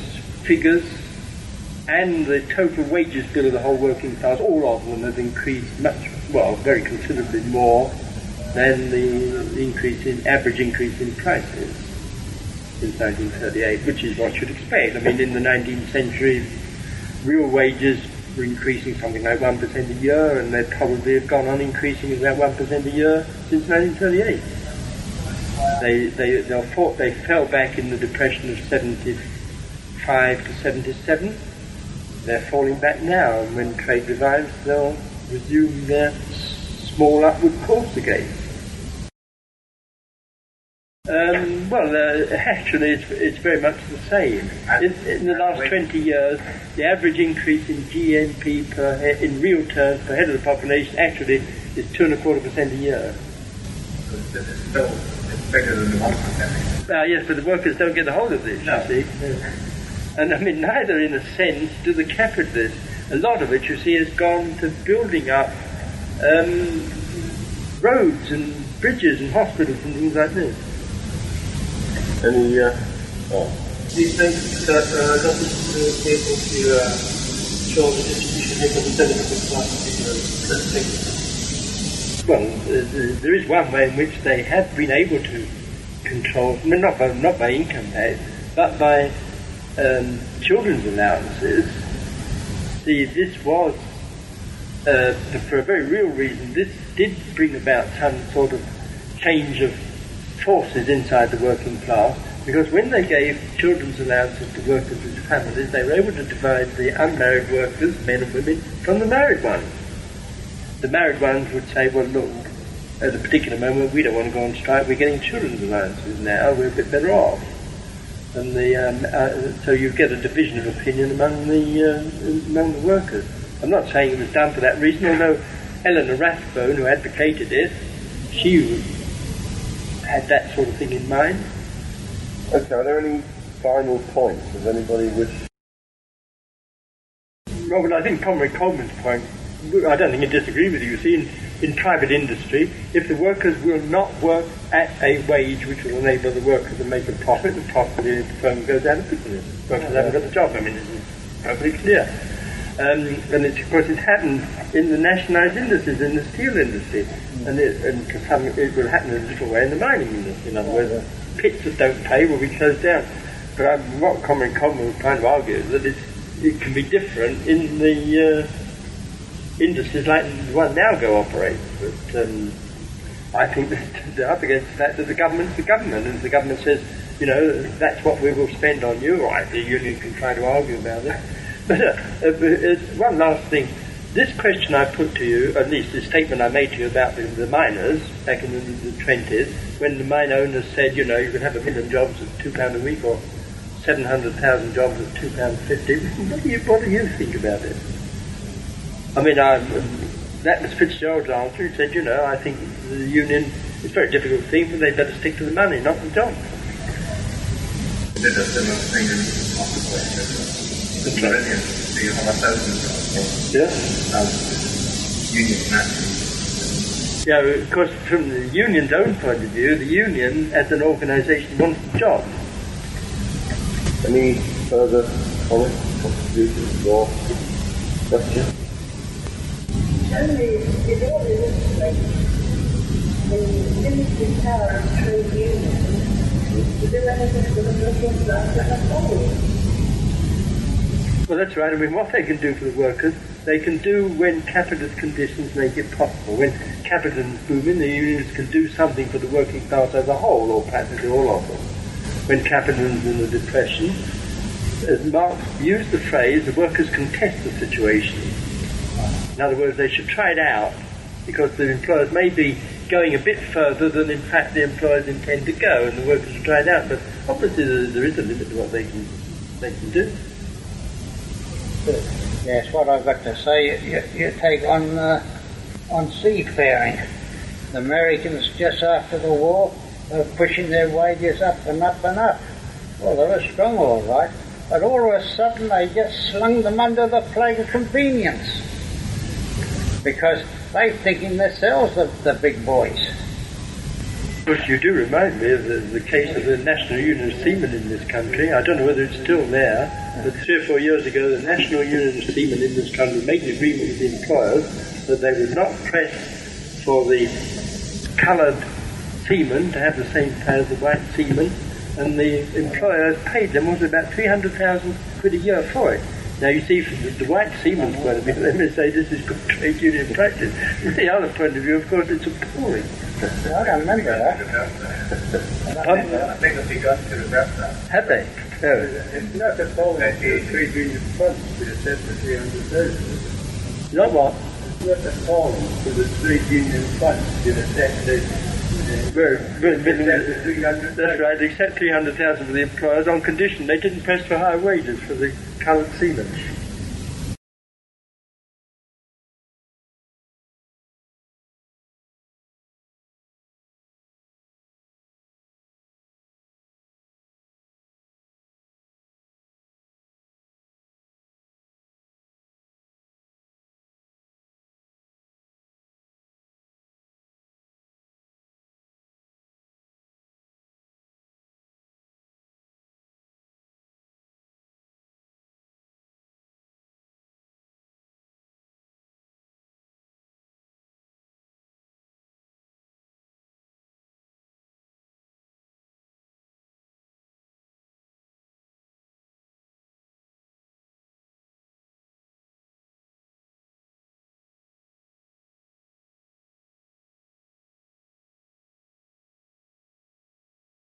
figures, and the total wages bill of the whole working class, all of them have increased very considerably more than the average increase in prices since 1938, which is what you'd expect. I mean, in the 19th century, real wages were increasing something like 1% a year, and they probably have gone on increasing about 1% a year since 1938. They fell back in the Depression of 75 to 77. They're falling back now, and when trade revives, they'll resume their small upward course again. Actually, it's very much the same. In the last 20 years, the average increase in GNP in real terms per head of the population actually is 2.25% a year. It's bigger than the 1%. Yes, but the workers don't get a hold of this, you see. And I mean, neither in a sense do the capitalists. A lot of it, you see, has gone to building up roads and bridges and hospitals and things like this. Any, Do you think that government will be able to show the distribution of the benefits of Well, there is one way in which they have been able to control, I mean, not by income tax, but by children's allowances. See, this was, for a very real reason, this did bring about some sort of change of forces inside the working class, because when they gave children's allowances to workers with families, they were able to divide the unmarried workers, men and women, from the married ones. The married ones would say, well, look, at a particular moment, we don't want to go on strike, we're getting children's allowances now, we're a bit better off. And so you get a division of opinion among the workers. I'm not saying it was done for that reason, although Eleanor Rathbone, who advocated it, she had that sort of thing in mind. Okay, are there any final points? Does anybody wish? Robert, I think Comrade Coleman's point, I don't think I disagree with you. You see, in private industry, if the workers will not work at a wage which will enable the workers to make a profit, the profit of the firm goes out of business. Workers haven't got a job. I mean, it's perfectly clear. And of course it's happened in the nationalised industries, in the steel industry, and it will happen in a little way in the mining industry. In other words, pits that don't pay will be closed down. But what Comrade Coleman was trying to argue is that it can be different in the industries like the one now go operates. But I think that they're up against the fact that the government's the government, and if the government says, you know, that's what we will spend on you, right, the union can try to argue about it. But one last thing. This question I put to you, at least this statement I made to you about the miners back in the 20s, when the mine owners said, you know, you can have 1 million jobs at £2 a week or 700,000 jobs at £2.50. What do you think about it? I mean, that was Fitzgerald's answer. He said, you know, I think the union, it's a very difficult thing, but they'd better stick to the money, not the jobs. Did a similar thing in the you have 1,000 jobs. Yeah. Union naturally. Yeah, of course, from the union's own point of view, the union as an organisation wants the job. Any further comments, contributions, or questions? Only it all illustrates the limited power of trade unions to do anything for the working class as a whole. Well, that's right. I mean, what they can do for the workers, they can do when capitalist conditions make it possible. When capitalism is booming, the unions can do something for the working class as a whole, or practically all of them. When capitalism is in the depression, as Marx used the phrase, the workers contest the situation. In other words, they should try it out, because the employers may be going a bit further than in fact the employers intend to go, and the workers should try it out. But obviously there is a limit to what they can do. Yes, what I've got to say, you take on seafaring. The Americans just after the war were pushing their wages up and up and up. Well, they were strong all right, but all of a sudden they just slung them under the flag of convenience, because they thinking themselves the big boys. Of course, you do remind me of the case of the National Union of Seamen in this country. I don't know whether it's still there, but 3 or 4 years ago, the National Union of Seamen in this country made an agreement with the employers that they would not press for the coloured seamen to have the same pay as the white seamen, and the employers paid them about 300,000 quid a year for it. Now, you see, from the white seaman's point of view, they may say this is good trade union practice. From the other point of view, of course, it's appalling. I don't remember that. I think they've begun to reverse that. Have they? No. It's not appalling. The trade union funds to the set for 300,000. You know what? It's not appalling for the trade union funds to the set That's right, they set 300,000 for the employers on condition they didn't press for higher wages for the coloured seamen.